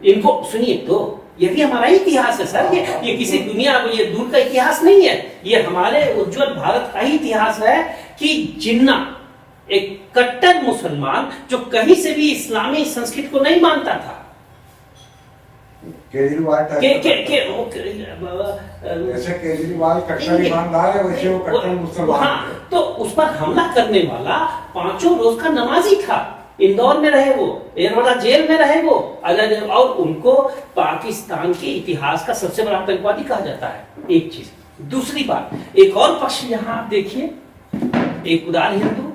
इनको सुनिए, तो ये भी हमारा ही इतिहास है सर। ये किसी दुनिया में ये दूर का इतिहास नहीं है, ये हमारे उज्जवल भारत का ही इतिहास है कि जिन्ना एक कट्टर मुसलमान जो कहीं से भी इस्लामी संस्कृति को नहीं मानता था। केजरीवाल जैसे केजरीवाल कट्टर ईमानदार है, वैसे वो कट्टर मुसलमान है। तो उस पर हमला करने वाला 5 रोज का नमाजी था। इंदौर में रहे वो, एरवड़ा जेल में रहे वो, और उनको पाकिस्तान के इतिहास का सबसे बड़ा आतंकवादी कहा जाता है। एक चीज। दूसरी बात, एक और पक्ष यहाँ आप देखिए, एक उदार हिंदू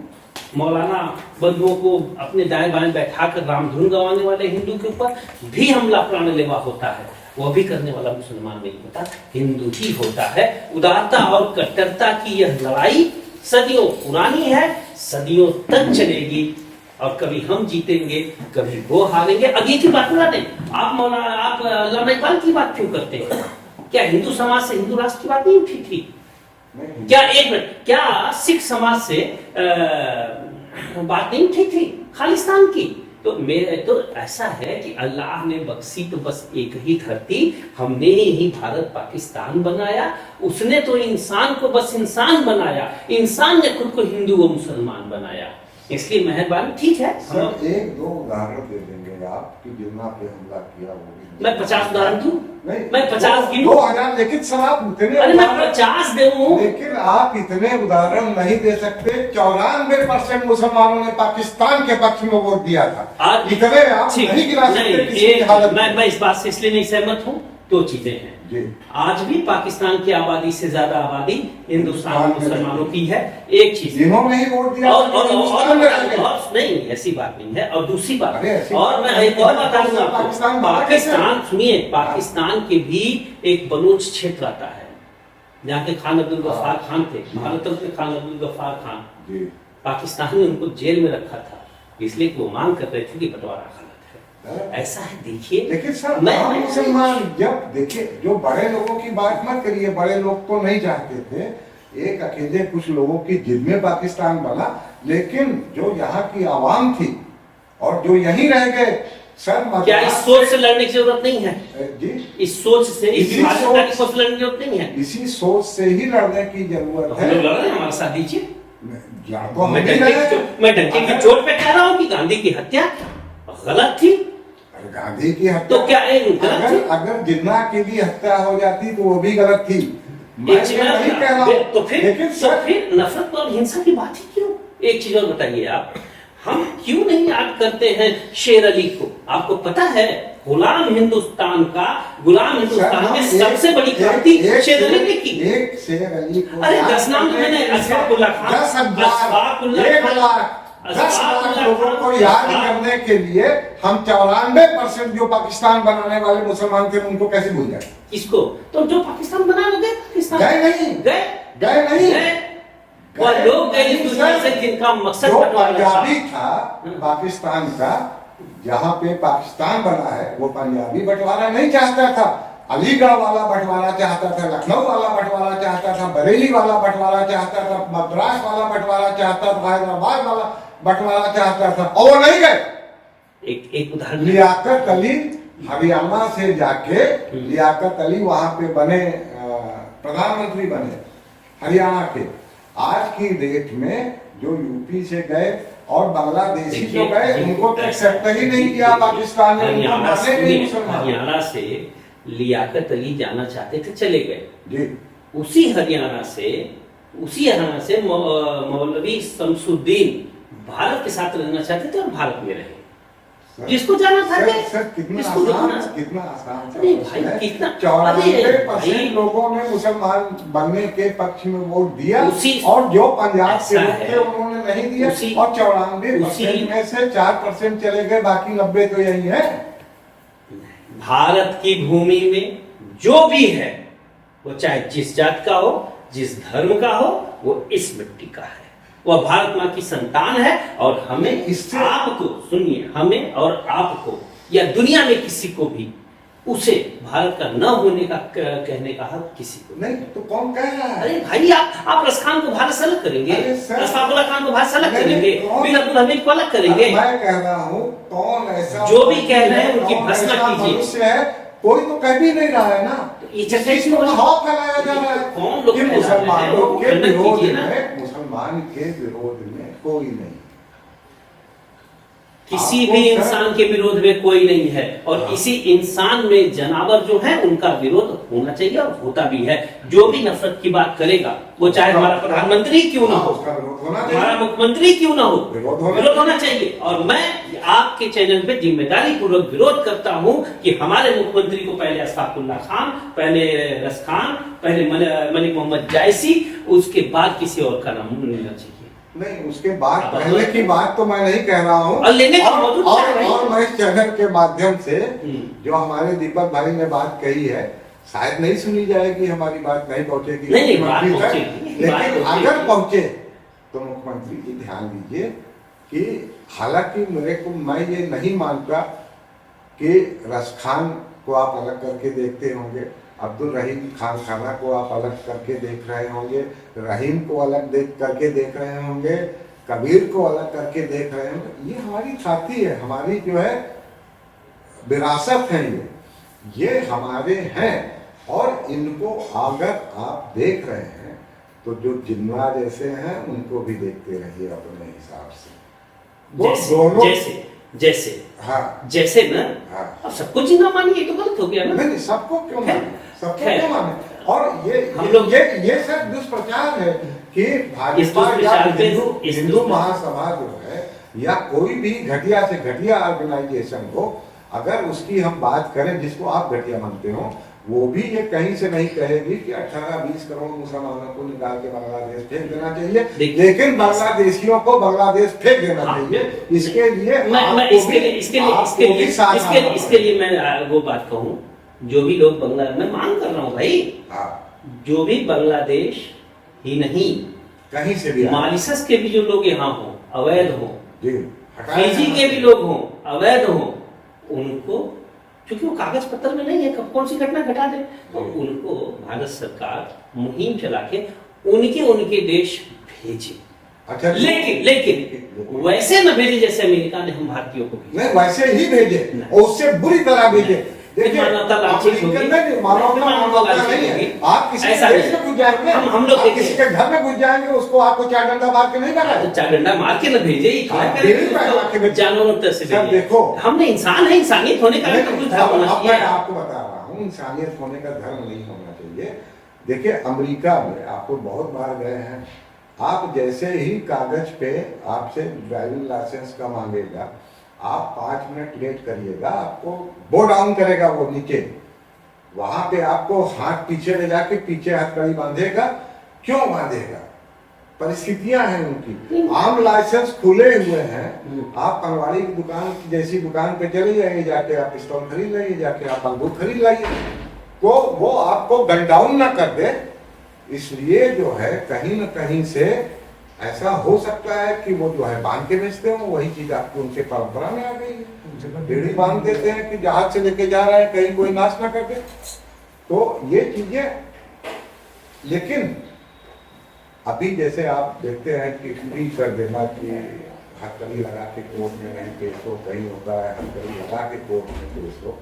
मौलाना बंधुओं को अपने दाएं बाएं बैठाकर रामधुन गवाने वाले हिंदू के ऊपर भी हमला प्राणलेवा होता है। वो भी करने वाला मुसलमान नहीं होता, हिंदू ही होता है। उदारता और कट्टरता की यह लड़ाई सदियों पुरानी है, सदियों तक चलेगी, और कभी हम जीतेंगे, कभी वो हारेंगे। अब ये की बात ना दें आप, मौलाना आप अल्लामा इकबाल की बात क्यों करते हैं? क्या हिंदू समाज से हिंदू राष्ट्र की बात नहीं उठी थी? क्या एक मिनट, क्या सिख समाज से बात नहीं उठी थी खालिस्तान की? तो मेरे तो ऐसा है कि अल्लाह ने बख्शी तो बस एक ही धरती, हमने ही भारत पाकिस्तान बनाया। उसने तो इंसान को बस इंसान बनाया, इंसान ने खुद को हिंदू व मुसलमान बनाया। इसलिए मेहरबानी, ठीक है। सर एक दो उदाहरण दे देंगे आप कि जिन्ना पे हमला किया वो भी। मैं 50 उदाहरण दूं? नहीं, मैं 50 गिनूं? 2000, लेकिन सर आप इतने, अरे मैं 50 दूं, लेकिन आप इतने उदाहरण नहीं दे सकते। 94% मुसलमानों ने पाकिस्तान के पक्ष में वोट दिया था। इतने आप नहीं गिना सकते किसी की हालत। मैं इस बात से इसलिए नहीं सहमत हूँ। दो चीजें हैं जी। आज भी पाकिस्तान की आबादी से ज्यादा आबादी हिंदुस्तान में मुसलमानों की है। एक चीज, जिन्होंने ही वोट दिया और नहीं, ऐसी बात नहीं है। और दूसरी बात, और मैं एक और बताऊंगा आपको, पाकिस्तान सुनिए, पाकिस्तान के भी एक बलूच क्षेत्र आता है जहाँ के खान अब्दुल गफ्फार खान थे, भारत के खान अब्दुल गफ्फार खान। पाकिस्तान ने उनको जेल में रखा था, इसलिए वो मांग कर रहे थे कि बंटवारा गलत है। ऐसा है, देखिए। लेकिन सर मुसलमान, जब देखिए, जो बड़े लोगों की बात मत करिए, बड़े लोग तो नहीं चाहते थे, एक अकेले कुछ लोगों की जिद में पाकिस्तान बना। लेकिन जो यहाँ की आवाम थी और जो यहीं रह गए सर, क्या इस सोच से लड़ने की जरूरत नहीं है जी? इस सोच से, इसी सोच की सोच लड़ने की जरूरत नहीं है। इसी सोच से ही लड़ने की जरूरत है। लड़ रहे हैं, हमारे साथ दीजिए। मैं डंके की चोट पे कह रहा हूँ कि गांधी की हत्या गलत थी। गांधी की हत्या तो क्या अगर जिन्ना की भी हत्या हो जाती तो वो भी गलत थी। मैं नहीं कह रहा हूं। तो फिर नफरत और हिंसा की बात ही क्यों? एक चीज और बताइए आप, हम क्यों नहीं याद करते हैं शेर अली को? आपको पता है गुलाम हिंदुस्तान में सबसे बड़ी क्रांति शेर अली ने की। एक शेर अली को, अरे 10 नाम तो मैंने, अशफाकुल्ला खान, 10 लाख लोगों को याद करने के लिए हम 94% जो पाकिस्तान बनाने वाले मुसलमान थे उनको कैसे भूल जाए? किसको? तो जो पाकिस्तान बना गए पाकिस्तान गए नहीं, वो लोग गए इस दुनिया से जिनका मकसद जो पंजाबी था पाकिस्तान का, जहाँ पे पाकिस्तान बना है, वो पंजाबी बंटवारा नहीं चाहता था। अलीगढ़ वाला बंटवारा चाहता था, लखनऊ वाला बंटवारा चाहता था, बरेली वाला बंटवारा चाहता था, मद्रास वाला बंटवारा चाहता था, हैदराबाद वाला बंटवारा चाहता था, और वो नहीं गए। एक उदाहरण, लियाकत अली हरियाणा से जाके, लियाकत अली वहां पे बने प्रधानमंत्री बने हरियाणा के। आज की डेट में जो यूपी से गए और बांग्लादेशी जो गए, उनको तो एक्सेप्ट ही नहीं किया पाकिस्तान ने। हरियाणा से लियाकत अली जाना चाहते थे, चले गए। उसी हरियाणा से मौलवी शमसुद्दीन भारत के साथ रहना चाहते थे और भारत में रहे। जिसको जाना था कितना आसान अरे भाई, कितना 94% लोगों ने मुसलमान बनने के पक्ष में वोट दिया, और जो पंजाब से लोग थे उन्होंने नहीं दिया, और 94% में से 4% चले गए, बाकी 90 तो यही है। भारत की भूमि में जो भी है, वो चाहे जिस जात का हो, जिस धर्म का हो, वो इस मिट्टी का है, वह भारत माँ की संतान है। और हमें आपको, सुनिए, हमें और आपको या दुनिया में किसी को भी उसे भारत का न होने का कहने का हक किसी को नहीं तो कौन कह रहा है? अरे भाई आप रसखान को भारत से अलग करेंगे, अरे सर, रसफाकुल्ला खान को भारत से अलग नहीं, करेंगे, कौन- बिन अब्दुल हमीद को अलग करेंगे। मैं कह रहा हूँ कौन ऐसा जो भी कह रहे हैं उनकी कौन भर्त्सना ऐसा कीजिए। मनुष्य है, कोई तो कह भी नहीं रहा है ना। ये इस चर्चा चीज को हवा फैलाया जा रहा है कौन लोग कि फैला रहे हैं? मुसलमानों वो के खंडन विरोध कीजिए ना। में, मुसलमान के विरोध में कोई नहीं। किसी आपको भी सर- इंसान के विरोध में कोई नहीं है, और हाँ। इसी इंसान में जनावर जो है उनका विरोध होना चाहिए और होता भी है। जो भी नफरत की बात करेगा, वो चाहे हमारा प्रधानमंत्री क्यों ना हो, उसका विरोध होना हमारा चाहिए। मुख्यमंत्री क्यों ना हो, विरोध विरोध होना चाहिए। और मैं आपके चैनल पे जिम्मेदारी पूर्वक विरोध करता हूं कि हमारे मुख्यमंत्री को पहले अशफाकुल्ला खान, पहले रस खान, पहले मलिक मोहम्मद जायसी, उसके बाद किसी और का नाम लेना चाहिए। नहीं, उसके बाद पहले की बात तो मैं नहीं कह रहा हूँ। और लेने का मौजूद क्या है? और मैं इस चैनल के माध्यम से हम्म। जो हमारे दीपक भाई ने बात कही है, शायद नहीं सुनी जाएगी, हमारी बात नहीं पहुंचेगी नहीं, बात मुख्यमंत्री तक। पहुंचेगी, बात लेकिन पहुंचेगी। अगर पहुंचे तो मुख्यमंत्री जी ध्यान दीजिए कि हालांकि मेरे को, मैं ये नहीं मानता कि रस खान को आप अलग करके देखते होंगे, अब्दुल रहीम खान खाना को आप अलग करके देख रहे होंगे, रहीम को अलग देख करके देख रहे होंगे, कबीर को अलग करके देख रहे होंगे। ये हमारी खाती है, हमारी जो है विरासत है, ये हमारे हैं। और इनको अगर आप देख रहे हैं तो जो जिन्ना जैसे हैं उनको भी देखते रहिए अपने हिसाब से। वो जैसे दोनों जैसे जैसे हाँ जैसे ना, हाँ अब सबको जिन्ना मानिए तो गलत हो गया ना। नहीं, सबको क्यों माने, सबको खैर। क्यों माने। और हम लोग- ये सब दुष्प्रचार है कि भाजपा या दुष्प्रचार पे- हिंदू महासभा जो है या कोई भी घटिया से घटिया ऑर्गेनाइजेशन हो, अगर उसकी हम बात करें जिसको आप घटिया मानते हो, वो भी ये कहीं से नहीं कहेगी कि 18-20 करोड़ मुसलमानों को निकाल के बांग्लादेश फेंक देना चाहिए, लेकिन बांग्लादेशियों को बांग्लादेश फेंक देना हाँ। चाहिए। इसके लिए मैं आपको इसके भी- लिए इसके लिए आपको इसके भी लिए साथ इसके आना इसके लिए पड़ेगा। मैं वो बात कहूँ, जो भी लोग मैं मांग कर रहा हूँ भाई, हाँ, जो भी बांग्लादेश ही नहीं, कहीं से भी आए। मॉरिशस के भी जो लोग यहाँ हो, अवैध हो, जी, हटाया फिजी जाना के भी लोग हों, अवैध हों, उनको, क्योंकि वो कागज पत्र में नहीं है, कब कौन सी घटना घटा दे, तो उनको भारत सरकार मुहिम चला के उनके देश भेजे। अच्छा, लेकिन लेकिन वैसे न भेजे जैसे अमेरिका ने हम भारतीयों को भेजा। नहीं, वैसे ही भेजे नहीं। और उससे बुरी तरह भेजे। देखिए, मानवता लालची अमेरिकन होगी। नहीं, मानवता मानवता नहीं है। होगी। आप किसी ऐसा के देश नहीं। में घुस जाएंगे, हम लोग आप देखिए। किसी के घर में घुस जाएंगे, उसको आपको 4 डंडा मार के नहीं तो लगाए। 4 डंडा मार के न भेजे ही, क्या हाँ, करें, दिल्ली में उसको आके भेजे। जानवरों तरह से सर, भेजे। देखो। हमने इंसान है, इंसानियत होने का भी तो कुछ धर्म अब होना मैं चाहिए। आपको बता रहा हूँ, इंसानियत होने का धर्म नहीं होना चाहिए। देखिए, अमेरिका में आपको बहुत बार गए हैं, आप जैसे ही कागज पे आपसे ड्राइविंग लाइसेंस का मांगेगा, आप 5 मिनट लेट करिएगा, आपको बो डाउन करेगा वो नीचे, वहां पे आपको हाथ पीछे ले जाके पीछे हथकड़ी बांधेगा। क्यों बांधेगा? परिस्थितियां हैं उनकी। आम लाइसेंस खुले हुए हैं, आप पनवाड़ी की दुकान की जैसी दुकान पे चले जाइए, जाके आप पिस्तौल खरीद लाइए, जाके आप बंदूक खरीद लाइए, तो वो आपको गन डाउन ना कर दे। इसलिए जो है कहीं न कहीं से ऐसा हो सकता है कि वो जो है बांध के बेचते हो, वही चीज आपको उनके परंपरा में आ गई है। बेड़ी बांध देते हैं कि जहाज से लेके जा रहे हैं, कहीं कोई नाश ना कर दे। तो ये चीजें, लेकिन अभी जैसे आप देखते हैं कि फ्री कर देना कि हथकड़ी लगा के कोर्ट में नहीं पेश हो, कहीं होता है हथकड़ी लगा के कोर्ट में पेश हो,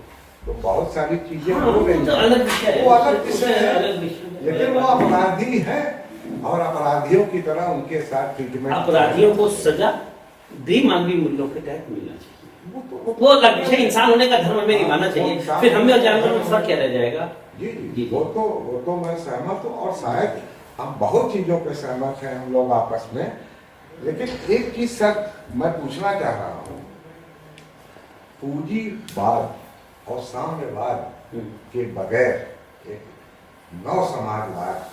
तो बहुत सारी चीजें हाँ, हो रही तो अलग विषय है। वो अलग विषय अलग है, विषय। लेकिन वो अपराधी है और अपराधियों की तरह उनके साथ ट्रीटमेंट, अपराधियों को सजा भी मानवीय मूल्यों के तहत मिलना चाहिए। वो वो अलग विषय, इंसान होने का धर्म हमें निभाना चाहिए। फिर हमें और जानवरों में फर्क क्या रह जाएगा? जी जी, वो तो मैं सहमत हूँ, और शायद हम बहुत चीजों पे सहमत हैं हम लोग आपस में। लेकिन एक चीज सर मैं पूछना चाह रहा हूँ, पूंजीवाद और साम्यवाद के बगैर एक नव समाजवाद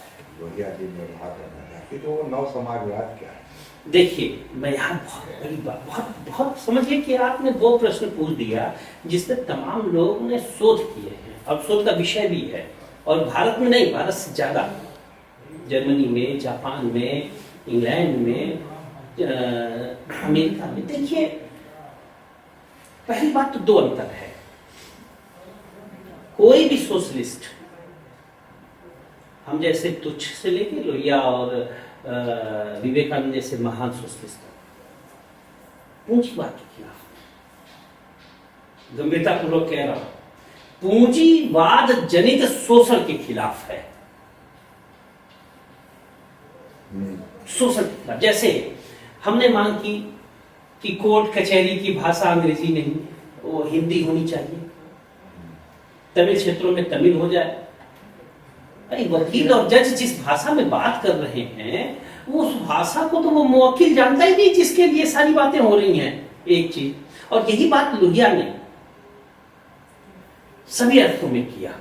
लोहिया जी निर्वाह करना चाहती, तो वो नव समाजवाद क्या है? देखिए, मैं यहाँ बहुत बड़ी बात, बहुत बहुत समझिए कि आपने वो प्रश्न पूछ दिया जिसपे तमाम लोगों ने शोध किए हैं, अब शोध का विषय भी है, और भारत में नहीं, भारत से ज्यादा जर्मनी में, जापान में, इंग्लैंड में, अमेरिका में। देखिए, पहली बात तो 2 अंतर है। कोई भी सोशलिस्ट, हम जैसे तुच्छ से लेके लोहिया और विवेकानंद जैसे महान सोशलिस्ट पूंजीवाद के खिलाफ, गंभीरतापूर्वक कह रहा हूं, पूंजीवाद जनित शोषण के खिलाफ है। शोषण के खिलाफ, जैसे हमने मांग की कि कोर्ट कचहरी की भाषा अंग्रेजी नहीं, वो हिंदी होनी चाहिए, तमिल क्षेत्रों में तमिल हो जाए। अरे वकील और जज जिस भाषा में बात कर रहे हैं, वो उस भाषा को तो वो मुवक्किल जानता ही नहीं जिसके लिए सारी बातें हो रही हैं। एक चीज, और यही बात लोहिया ने सभी अर्थों में किया।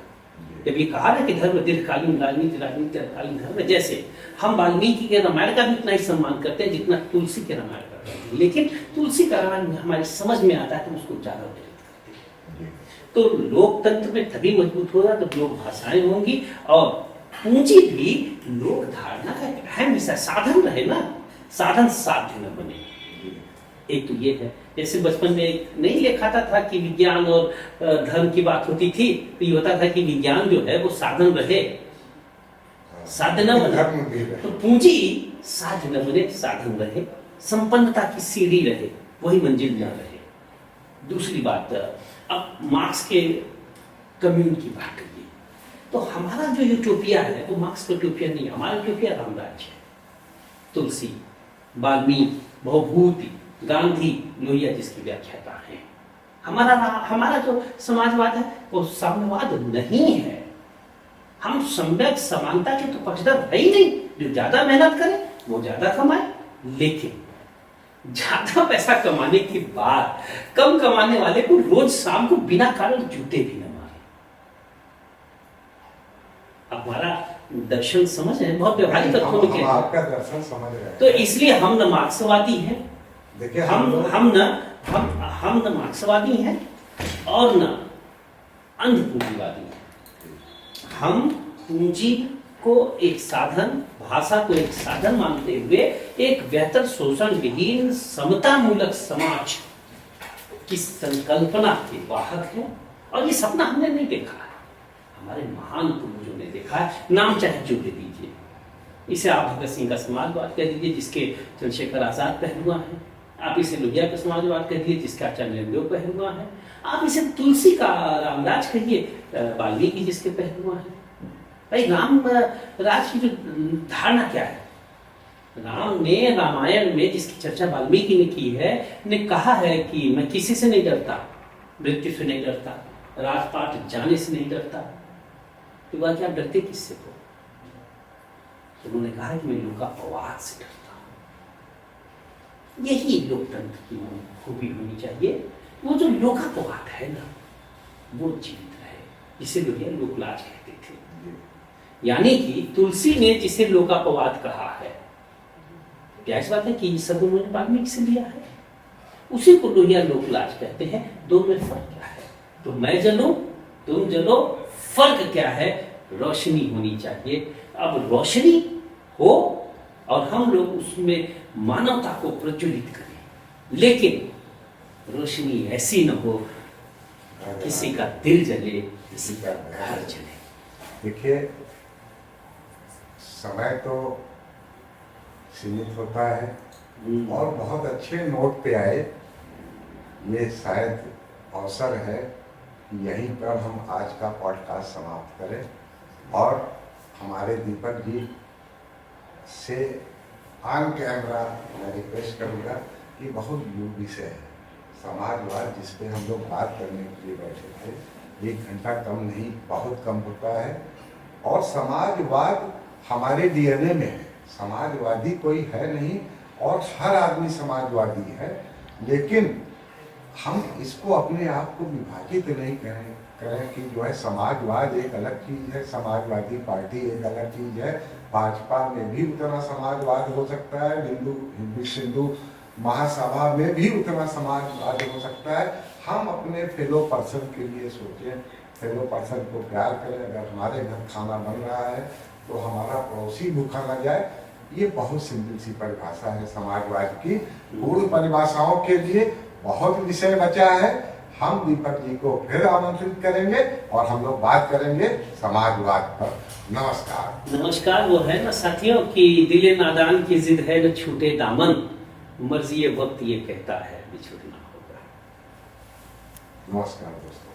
जब ये कहा ना कि धर्म दीर्घकालीन, राजनीति राजनीति अल्पकालीन धर्म, जैसे हम वाल्मीकि के रामायण का भी उतना ही सम्मान करते हैं जितना तुलसी के रामायण करते हैं, लेकिन तुलसी का रामायण हमारी समझ में आता है तो उसको ज्यादा प्रेरित करते हैं। तो लोकतंत्र में तभी मजबूत होगा जब लोक भाषाएं होंगी, और पूंजी भी लोक धारणा का एक अहम हिस्सा, साधन रहे ना, साधन साध्य न बने। एक तो ये है, जैसे बचपन में नहीं लिखाता था कि विज्ञान और धर्म की बात होती थी, तो ये होता था कि विज्ञान जो है वो साधन रहे, साध्य न बने। तो पूंजी साध्य न बने, साधन रहे, संपन्नता की सीढ़ी रहे, वही मंजिल न रहे। दूसरी बात, अब मार्क्स के कम्यून की बात करिए, तो हमारा जो यूटोपिया है वो मार्क्स का यूटोपिया नहीं है, हमारा यूटोपिया रामराज है। तुलसी, वाल्मीकि, भवभूति, गांधी, लोहिया जिसकी व्याख्याता है। हमारा जो समाजवाद है वो साम्यवाद नहीं है। हम सम्यक समानता के तो पक्षधर है ही नहीं। जो ज्यादा मेहनत करे वो ज्यादा कमाए, लेकिन ज्यादा पैसा कमाने के बाद कम कमाने वाले को रोज शाम को बिना कारण जूते भी न मारे। हमारा दर्शन समझ है, बहुत व्यवहारिक तत्वों में हम आपका दर्शन समझ रहे हैं। तो इसलिए हम न मार्क्सवादी हैं, देखिए हम न मार्क्सवादी हैं और न अंध पूंजीवादी हैं। हम पूंजी को एक साधन, भाषा को एक साधन मानते हुए एक बेहतर शोषण विहीन समता मूलक समाज की संकल्पना के वाहक हैं। और ये सपना हमने नहीं देखा है, हमारे महान पूर्वजों ने देखा है। नाम चाहे जो दे दीजिए, इसे आप भगत सिंह का समाजवाद कह दीजिए जिसके चंद्रशेखर आजाद पहलुआ है, आप इसे लोहिया का समाजवाद कहिए जिसका आचार्य नेहरू पहलुआ है, आप इसे तुलसी का रामराज कहिए, वाल्मीकि जिसके पहलुआ है। भाई राम राज की जो धारणा क्या है, राम ने रामायण में जिसकी चर्चा वाल्मीकि ने की है, ने कहा है कि मैं किसी से नहीं डरता, मृत्यु से नहीं डरता, राजपाट जाने से नहीं डरता। तो बात क्या, आप डरते किससे हो? तो उन्होंने कहा कि मैं लोकापवाद से डरता हूं। यही लोकतंत्र की खूबी होनी चाहिए। वो जो लोकापवाद है ना, वो जीवित रहे, जिसे लोग लोकलाज कहते थे। यानी कि तुलसी ने जिसे लोकापवाद कहा है, क्या इस बात है कि सब उन्होंने वाल्मीकि से लिया है, उसी को लोहिया लोकलाज कहते हैं। दोनों में फर्क क्या है? तो मैं जलूं तुम जलो, फर्क क्या है? रोशनी होनी चाहिए। अब रोशनी हो और हम लोग उसमें मानवता को प्रज्वलित करें, लेकिन रोशनी ऐसी न हो किसी का दिल जले, किसी का घर जले। देखिए, समय तो सीमित होता है और बहुत अच्छे नोट पे आए। ये शायद अवसर है कि यहीं पर हम आज का पॉडकास्ट समाप्त करें और हमारे दीपक जी से ऑन कैमरा मैं रिक्वेस्ट करूँगा कि बहुत युग विषय है समाजवाद, जिस पे हम लोग बात करने के लिए बैठे थे। 1 घंटा कम नहीं, बहुत कम होता है। और समाजवाद हमारे डीएनए में है, समाजवादी कोई है नहीं और हर आदमी समाजवादी है, लेकिन हम इसको अपने आप को विभाजित नहीं करें कि जो है समाजवाद एक अलग चीज़ है, समाजवादी पार्टी एक अलग चीज़ है। भाजपा में भी उतना समाजवाद हो सकता है, हिंदू महासभा में भी उतना समाजवाद हो सकता है। हम अपने फेलो पर्सन के लिए सोचें, फेलो पर्सन को प्यार करें। अगर हमारे घर खाना बन रहा है तो हमारा पड़ोसी भूखा न जाए। ये बहुत सिंपल सी परिभाषा है समाजवाद की। पूर्ण परिभाषाओं के लिए बहुत विषय बचा है। हम दीपक जी को फिर आमंत्रित करेंगे और हम लोग बात करेंगे समाजवाद पर। नमस्कार। नमस्कार। वो है ना साथियों कि दिले नादान की जिद है न छूटे दामन, मर्जी वक्त ये कहता है बिछुड़ना होगा। नमस्कार दोस्तों।